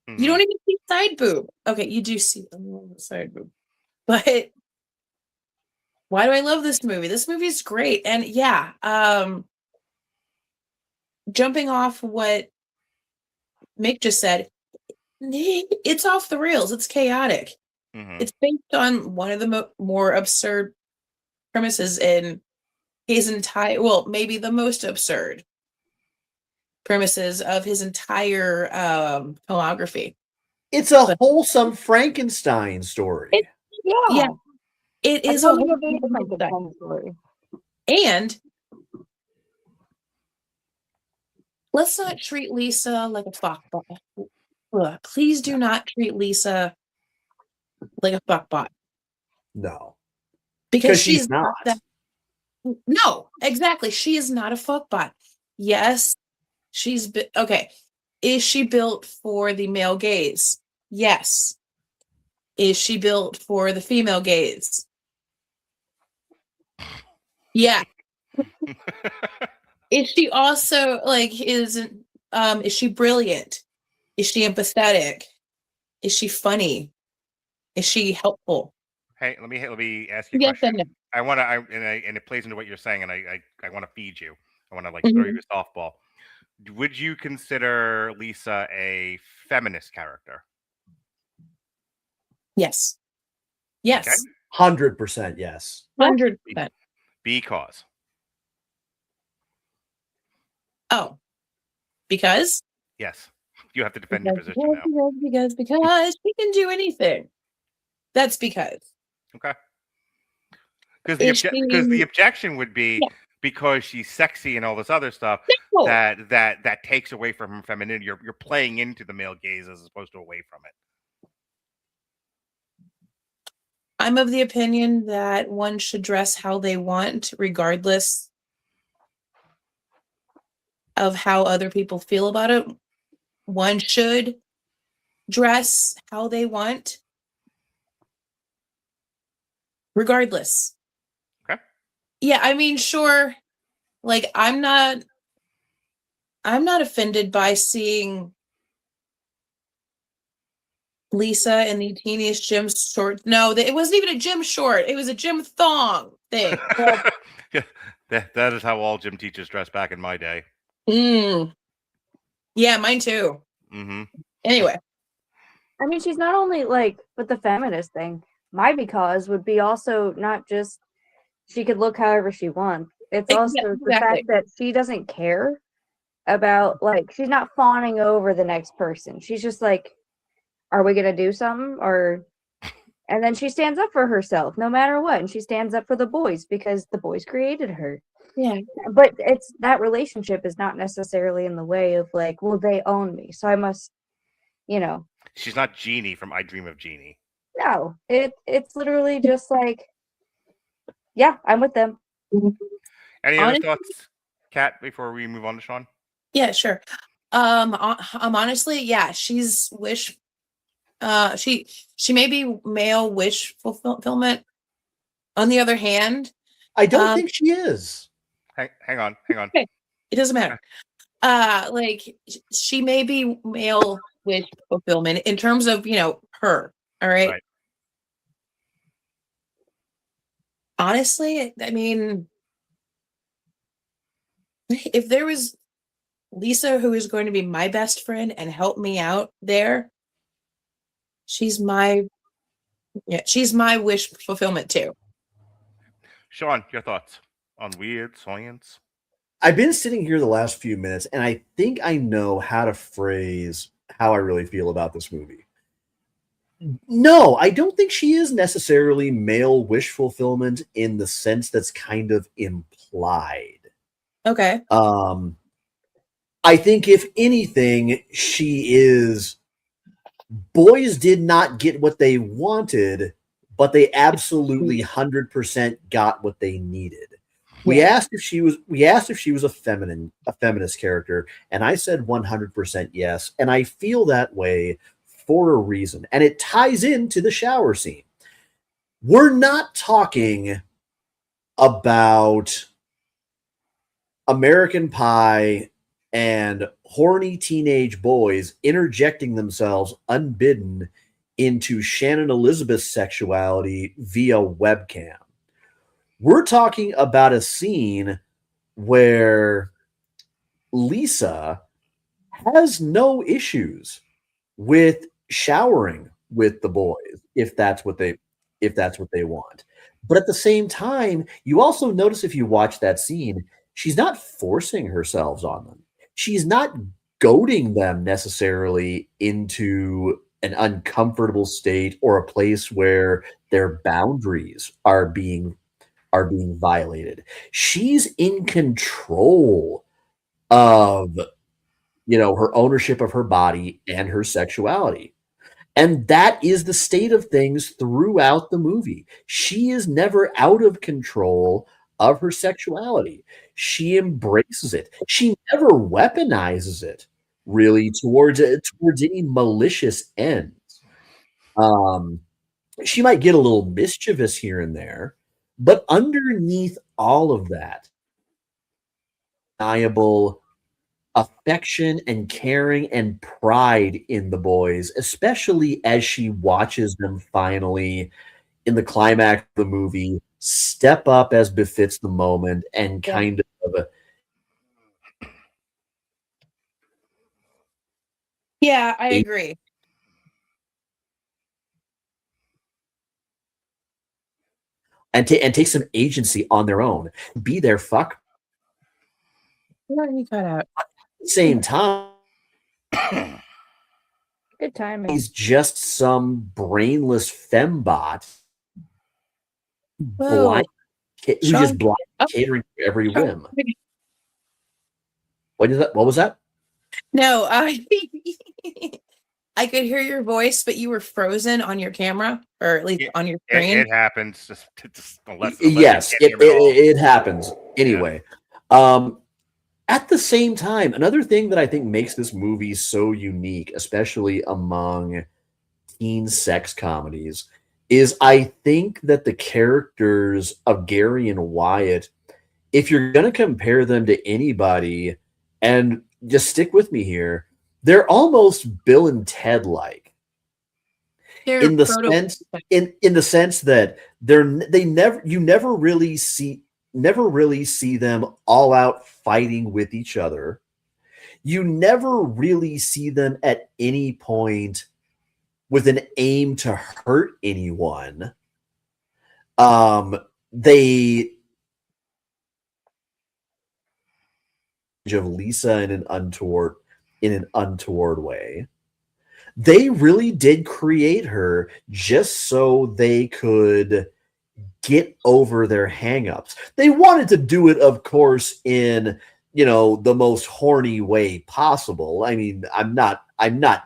Speaker 4: You don't even see side boob. Okay, you do see a little side boob. But why do I love this movie? This movie is great. And yeah, jumping off what Mick just said, it's off the rails. It's chaotic. It's based on one of the more absurd premises in his entire, well, maybe the most absurd premises of his entire filmography.
Speaker 3: It's a wholesome Frankenstein story.
Speaker 4: Yeah, it is a wholesome
Speaker 5: Frankenstein story.
Speaker 4: And let's not treat Lisa like a fuckbot. Please do not treat Lisa like a fuckbot.
Speaker 3: No.
Speaker 4: Because she's
Speaker 3: not.
Speaker 4: No, exactly. She is not a fuckbot. Yes, okay. Is she built for the male gaze? Yes. Is she built for the female gaze? Yeah. Is she also is she brilliant? Is she empathetic? Is she funny? Is she helpful?
Speaker 1: Hey, let me ask you a
Speaker 4: Yes
Speaker 1: question.
Speaker 4: and no.
Speaker 1: I want to, and it plays into what you're saying, and I want to feed you. I want to throw you a softball. Would you consider Lisa a feminist character?
Speaker 4: Yes. Yes.
Speaker 1: Okay.
Speaker 3: 100% yes.
Speaker 4: 100%.
Speaker 1: Because?
Speaker 4: Oh. Because?
Speaker 1: Yes. You have to defend your position now.
Speaker 4: Because she can do anything. That's because.
Speaker 1: Okay. Because the objection would be because she's sexy and all this other stuff that takes away from her femininity. You're playing into the male gaze as opposed to away from it.
Speaker 4: I'm of the opinion that one should dress how they want, regardless of how other people feel about it. One should dress how they want, regardless.
Speaker 1: Okay.
Speaker 4: Yeah, I mean, sure. I'm not offended by seeing Lisa in the teeniest gym short. No, it wasn't even a gym short. It was a gym thong thing.
Speaker 1: Yeah, that is how all gym teachers dressed back in my day.
Speaker 4: Yeah, mine too. Anyway.
Speaker 5: I mean, she's not only with the feminist thing, my because would be also not just she could look however she wants. It's also the fact that she doesn't care about, she's not fawning over the next person. She's just are we going to do something? And then she stands up for herself no matter what. And she stands up for the boys because the boys created her.
Speaker 4: Yeah.
Speaker 5: But that relationship is not necessarily in the way of well, they own me, so I must,
Speaker 1: She's not Jeannie from I Dream of Jeannie.
Speaker 5: No, it's literally just yeah, I'm with them.
Speaker 1: Any other thoughts, Kat, before we move on to Sean?
Speaker 4: Yeah, sure. Honestly, yeah, she's wish. She may be male wish fulfillment. On the other hand,
Speaker 3: I don't think she is.
Speaker 1: Hang on.
Speaker 4: Okay. It doesn't matter. She may be male wish fulfillment in terms of her. All right. Honestly, I mean, if there was Lisa who is going to be my best friend and help me out there, she's my wish fulfillment too.
Speaker 1: Sean, your thoughts on weird science?
Speaker 3: I've been sitting here the last few minutes, and I think I know how to phrase how I really feel about this movie. No, I don't think she is necessarily male wish fulfillment in the sense that's kind of implied.
Speaker 4: Okay.
Speaker 3: I think if anything, she is. Boys did not get what they wanted, but they absolutely 100% got what they needed. We asked if she was a feminist character, and I said 100% yes, and I feel that way for a reason, and it ties into the shower scene. We're not talking about American Pie and horny teenage boys interjecting themselves unbidden into Shannon Elizabeth's sexuality via webcam. We're talking about a scene where Lisa has no issues with showering with the boys if that's what they want. But at the same time, you also notice if you watch that scene, she's not forcing herself on them. She's not goading them necessarily into an uncomfortable state or a place where their boundaries are being violated. She's in control of her ownership of her body and her sexuality. And that is the state of things throughout the movie. She is never out of control of her sexuality. She embraces it. She never weaponizes it really towards any malicious ends. She might get a little mischievous here and there, but underneath all of that, undeniable affection and caring and pride in the boys, especially as she watches them finally in the climax of the movie step up as befits the moment and kind of
Speaker 4: Yeah, I agree.
Speaker 3: and take some agency on their own, be their fuck.
Speaker 4: What you cut out?
Speaker 3: At the same time,
Speaker 5: Good timing.
Speaker 3: he's just some brainless fembot
Speaker 4: Whoa.
Speaker 3: blind, who's
Speaker 4: Sean-
Speaker 3: just blind
Speaker 4: Oh.
Speaker 3: catering to every whim. What was that?
Speaker 4: No, I could hear your voice, but you were frozen on your camera, or at least on your screen.
Speaker 1: It happens. Just unless
Speaker 3: Yes,
Speaker 1: you can't hear me at all.
Speaker 3: it happens. Anyway, at the same time, another thing that I think makes this movie so unique, especially among teen sex comedies, is I think that the characters of Gary and Wyatt, if you're going to compare them to anybody, and just stick with me here, they're almost Bill and Ted like. In the sense that you never really see them all out fighting with each other. You never really see them at any point with an aim to hurt anyone. They of Lisa in an untoward way. They really did create her just so they could get over their hangups. They wanted to do it, of course, in the most horny way possible. I mean, I'm not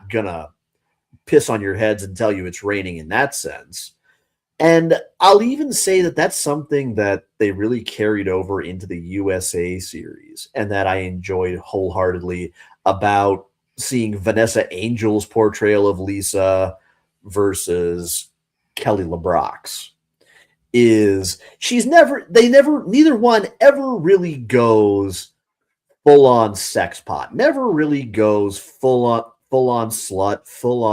Speaker 3: gonna piss on your heads and tell you it's raining in that sense. And I'll even say that that's something that they really carried over into the USA series, and that I enjoyed wholeheartedly about seeing Vanessa Angel's portrayal of Lisa versus Kelly LeBrock's. Neither one ever really goes full on sex pot, never really goes full on slut, full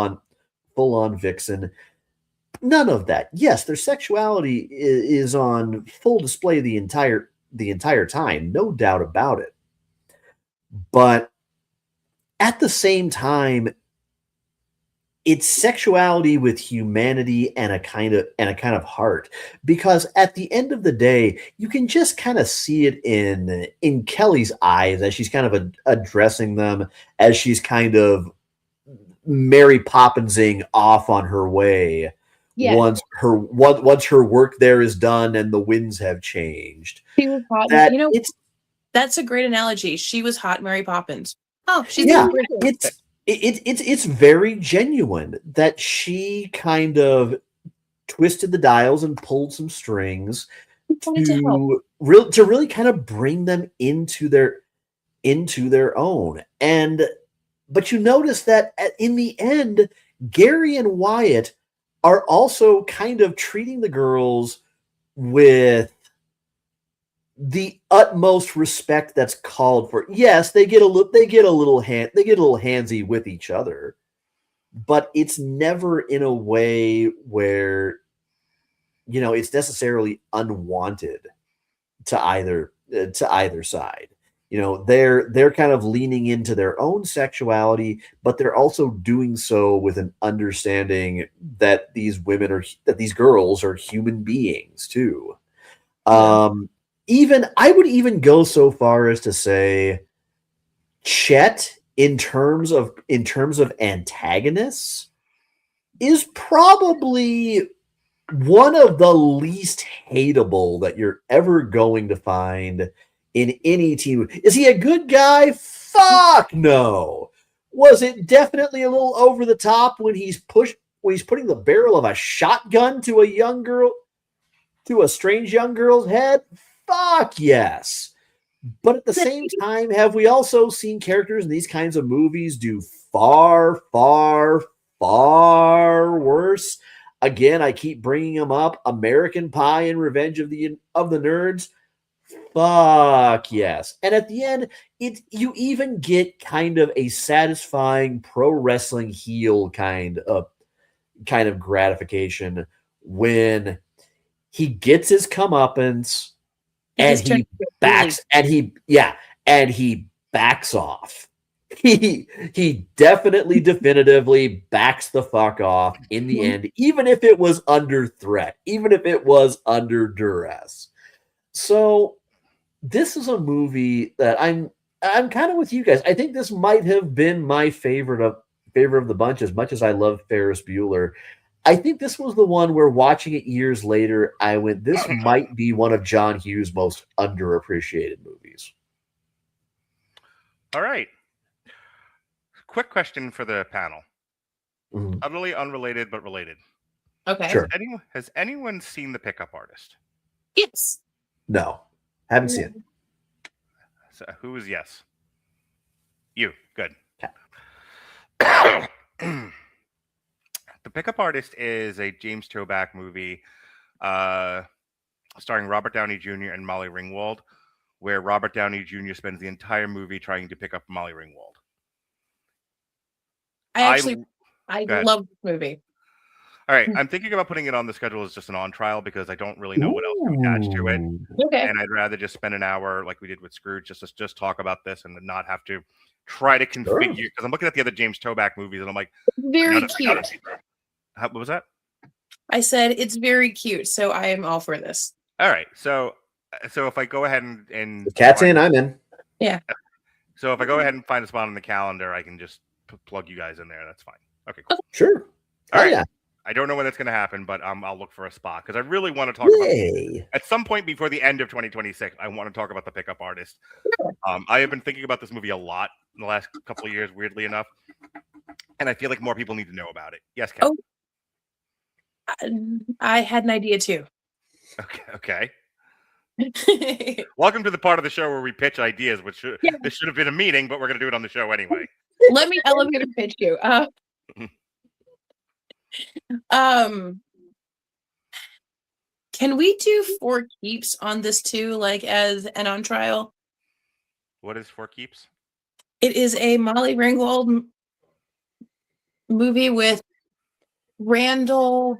Speaker 3: on vixen. None of that. Yes, their sexuality is on full display the entire time, no doubt about it. But at the same time, it's sexuality with humanity and a kind of heart, because at the end of the day, you can just kind of see it in Kelly's eyes as she's kind of addressing them, as she's kind of Mary Poppinsing off on her way. Yeah. Once her work there is done and the winds have changed.
Speaker 4: She was hot. That's a great analogy. She was hot Mary Poppins. Oh, she's
Speaker 3: it's very genuine that she kind of twisted the dials and pulled some strings to really kind of bring them into their own. But you notice that in the end, Gary and Wyatt are also kind of treating the girls with the utmost respect that's called for. Yes, they get a little handsy with each other, but it's never in a way where it's necessarily unwanted to either side. They're kind of leaning into their own sexuality, but they're also doing so with an understanding that these girls are human beings too. Even I would even go so far as to say Chet in terms of antagonists is probably one of the least hateable that you're ever going to find in any team. Is he a good guy? Fuck no. Was it definitely a little over the top when he's putting the barrel of a shotgun to a strange young girl's head? Fuck yes. But at the same time, have we also seen characters in these kinds of movies do far, far, far worse? Again, I keep bringing them up. American Pie and Revenge of the Nerds. Fuck yes. And at the end, you even get kind of a satisfying pro wrestling heel kind of gratification when he gets his comeuppance and he backs off. He definitely definitively backs the fuck off in the end, even if it was under threat, even if it was under duress. So this is a movie that I'm kind of with you guys. I think this might have been my favorite of the bunch, as much as I love Ferris Bueller. I think this was the one where, watching it years later, I went, this might be one of John Hughes' most underappreciated movies.
Speaker 1: All right. Quick question for the panel.
Speaker 3: Mhm.
Speaker 1: Utterly unrelated, but related.
Speaker 4: Okay.
Speaker 3: Sure.
Speaker 1: Has anyone seen The Pickup Artist?
Speaker 4: Yes.
Speaker 3: No, haven't seen it.
Speaker 1: So, who is yes? You. Good.
Speaker 3: Okay.
Speaker 1: The Pickup Artist is a James Toback movie starring Robert Downey Jr. and Molly Ringwald, where Robert Downey Jr. spends the entire movie trying to pick up Molly Ringwald.
Speaker 4: I love this movie.
Speaker 1: All right, I'm thinking about putting it on the schedule as just an on trial because I don't really know what else to attach to it,
Speaker 4: Okay.
Speaker 1: and I'd rather just spend an hour like we did with Scrooge, just talk about this and not have to try to configure. Because I'm looking at the other James Toback movies and I'm like,
Speaker 4: very cute.
Speaker 1: What was that?
Speaker 4: I said it's very cute, so I am all for this.
Speaker 1: All right, so if I go ahead and
Speaker 3: The cat's in, I'm in.
Speaker 4: Yeah.
Speaker 1: So if I go ahead and find a spot on the calendar, I can just plug you guys in there. That's fine. Okay, cool.
Speaker 3: Sure.
Speaker 1: All right.
Speaker 3: Yeah.
Speaker 1: I don't know when that's going to happen, but I'll look for a spot because I really want to talk about at some point before the end of 2026. I want to talk about The Pickup Artist. I have been thinking about this movie a lot in the last couple of years, weirdly enough, and I feel like more people need to know about it. Yes, Ken.
Speaker 4: Oh, I had an idea too.
Speaker 1: Okay. Welcome to the part of the show where we pitch ideas, this should have been a meeting, but we're going to do it on the show anyway.
Speaker 4: Let me elevator pitch you. Can we do For Keeps on this too, like as an on trial?
Speaker 1: What is For Keeps?
Speaker 4: It is a Molly Ringwald movie with Randall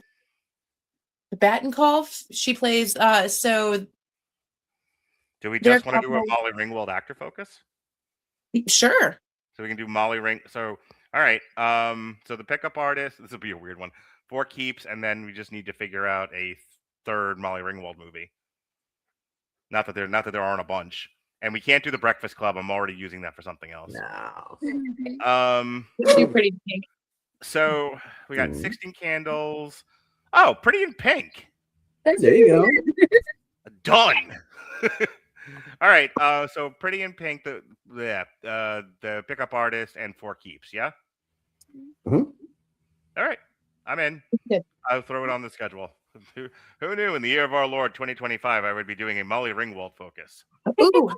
Speaker 4: Battenkoff. She plays so.
Speaker 1: Do we just want to do a Molly Ringwald actor focus?
Speaker 4: Sure.
Speaker 1: So we can do Molly Ring. So all right. So The Pickup Artist. This will be a weird one. For Keeps, and then we just need to figure out a third Molly Ringwald movie. Not that there aren't a bunch, and we can't do The Breakfast Club. I'm already using that for something else.
Speaker 3: No.
Speaker 4: You're pretty pink.
Speaker 1: So we got 16 Candles. Oh, Pretty in Pink.
Speaker 3: There you go.
Speaker 1: Done. All right. So Pretty in Pink, the Pickup Artist, and For Keeps. Yeah.
Speaker 3: Mm-hmm.
Speaker 1: All right. I'm in.
Speaker 4: Good.
Speaker 1: I'll throw it on the schedule. Who knew in the year of our Lord 2025 I would be doing a Molly Ringwald focus?
Speaker 4: Ooh,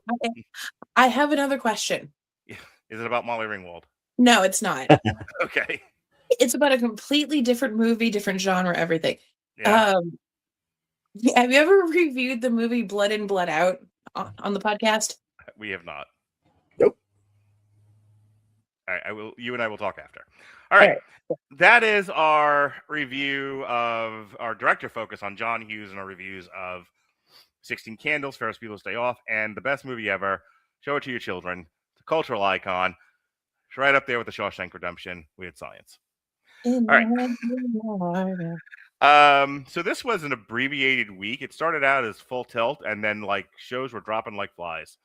Speaker 4: I have another question.
Speaker 1: Is it about Molly Ringwald?
Speaker 4: No, it's not.
Speaker 1: Okay.
Speaker 4: It's about a completely different movie, different genre, everything.
Speaker 1: Yeah,
Speaker 4: Have you ever reviewed the movie Blood In, Blood Out on the podcast?
Speaker 1: we have not.
Speaker 3: Nope.
Speaker 1: All right, I will. You and I will talk after. All
Speaker 4: All
Speaker 1: right.
Speaker 4: right.
Speaker 1: That is our review of our director focus on John Hughes and our reviews of 16 Candles, Ferris Bueller's Day Off, and the best movie ever. Show it to your children. It's a cultural icon. It's right up there with the Shawshank Redemption. Weird Science. All right. So this was an abbreviated week. It started out as Full Tilt, and then like shows were dropping like flies.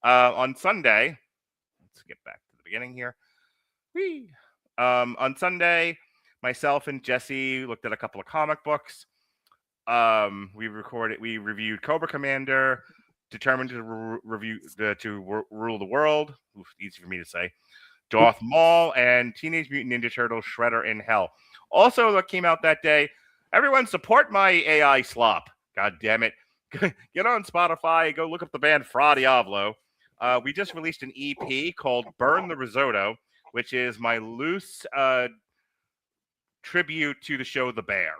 Speaker 1: On Sunday, let's get back to the beginning here. Whee! On Sunday, myself and Jesse looked at a couple of comic books. We reviewed Cobra Commander, Determined to Rule the World. Oof, easy for me to say. Darth Maul and Teenage Mutant Ninja Turtles Shredder in Hell. Also, that came out that day. Everyone support my AI slop. God damn it. Get on Spotify. Go look up the band Fra Diavolo. We just released an EP called Burn the Risotto, which is my loose tribute to the show The Bear.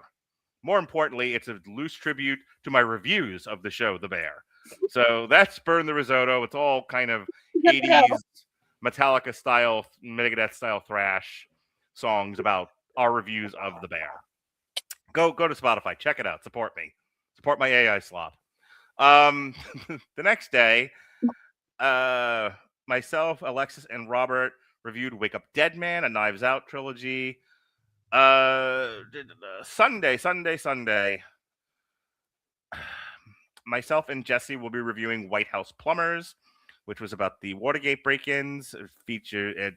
Speaker 1: More importantly, it's a loose tribute to my reviews of the show The Bear. So that's Burn the Risotto. It's all kind of 80s Metallica style, Megadeth style thrash songs about our reviews of The Bear. Go to Spotify, check it out, support me, support my AI slop. The next day, myself, Alexis, and Robert reviewed Wake Up Dead Man, a Knives Out trilogy. Sunday. Myself and Jesse will be reviewing White House Plumbers, which was about the Watergate break-ins. It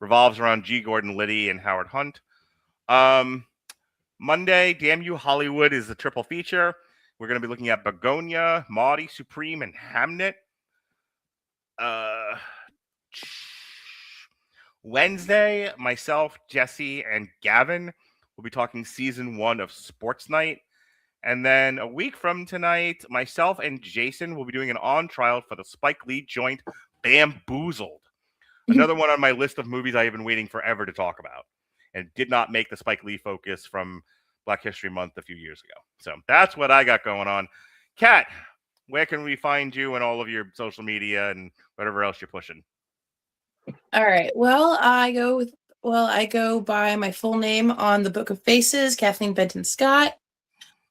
Speaker 1: revolves around G. Gordon Liddy and Howard Hunt. Monday, Damn You Hollywood is a triple feature. We're going to be looking at Begonia, Maudie, Supreme, and Hamnet. Wednesday, myself, Jesse, and Gavin will be talking season 1 of Sports Night. And then a week from tonight, myself and Jason will be doing an on-trial for the Spike Lee joint Bamboozled. Another one on my list of movies I have been waiting forever to talk about. And did not make the Spike Lee focus from Black History Month a few years ago. So that's what I got going on. Kat, where can we find you and all of your social media and whatever else you're pushing?
Speaker 4: All right. Well, I go by my full name on the Book of Faces, Kathleen Benton Scott.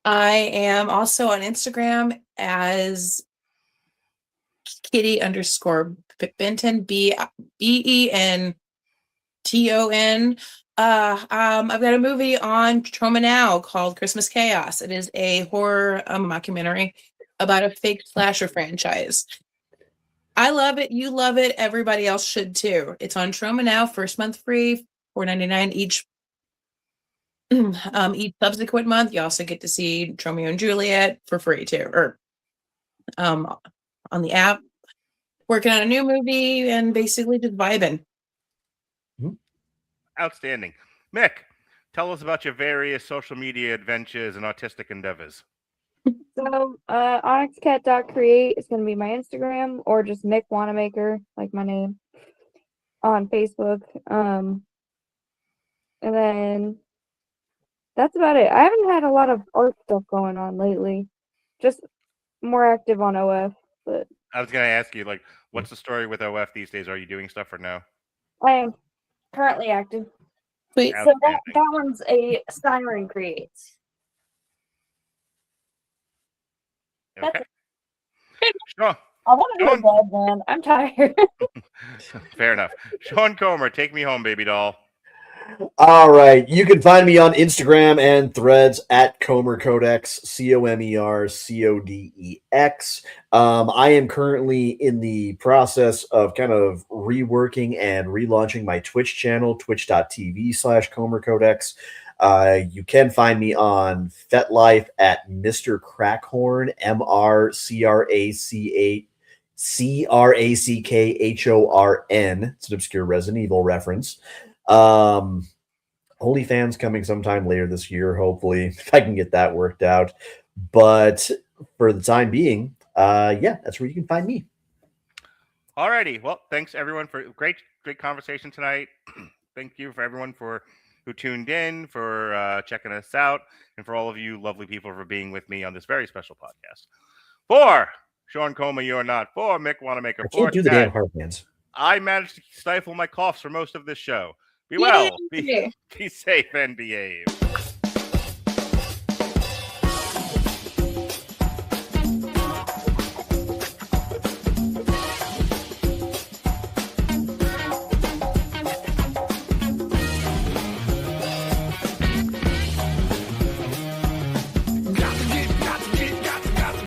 Speaker 4: I am also on Instagram as Kitty_Benton, BENTON. I've got a movie on Troma Now called Christmas Chaos. It is a horror mockumentary about a fake slasher franchise. I love it. You love it. Everybody else should too. It's on Troma Now. First month free, $4.99 each. Each subsequent month, you also get to see Romeo and Juliet for free too, or on the app. Working on a new movie and basically just vibing.
Speaker 1: Outstanding. Mick, tell us about your various social media adventures and artistic endeavors.
Speaker 5: So, onyxcat.create is going to be my Instagram, or just Mick Wanamaker, like my name, on Facebook. And then that's about it. I haven't had a lot of art stuff going on lately. Just more active on OF. But
Speaker 1: I was going to ask you, like, what's the story with OF these days? Are you doing stuff or no?
Speaker 5: I am currently active.
Speaker 4: Wait,
Speaker 5: so that one's a Siren Creates.
Speaker 1: Okay. Sure.
Speaker 5: I want to go to bed, man. I'm tired.
Speaker 1: Fair enough. Sean Comer, take me home, baby doll.
Speaker 3: All right. You can find me on Instagram and Threads at Comer Codex, COMERCODEX. I am currently in the process of kind of reworking and relaunching my Twitch channel, twitch.tv/Comer Codex. You can find me on FetLife at Mr. Crackhorn, MrCrackHorn. It's an obscure Resident Evil reference. OnlyFans coming sometime later this year, hopefully, if I can get that worked out. But for the time being, that's where you can find me.
Speaker 1: Alrighty. Well, thanks everyone for great conversation tonight. Thank you for everyone for who tuned in, for checking us out, and for all of you lovely people for being with me on this very special podcast. For Sean Coma, you're not. For Mick Wanamaker.
Speaker 3: I
Speaker 1: For
Speaker 3: can't do the
Speaker 1: Chad,
Speaker 3: damn hard hands.
Speaker 1: I managed to stifle my coughs for most of this show. Be well, be safe, and behave.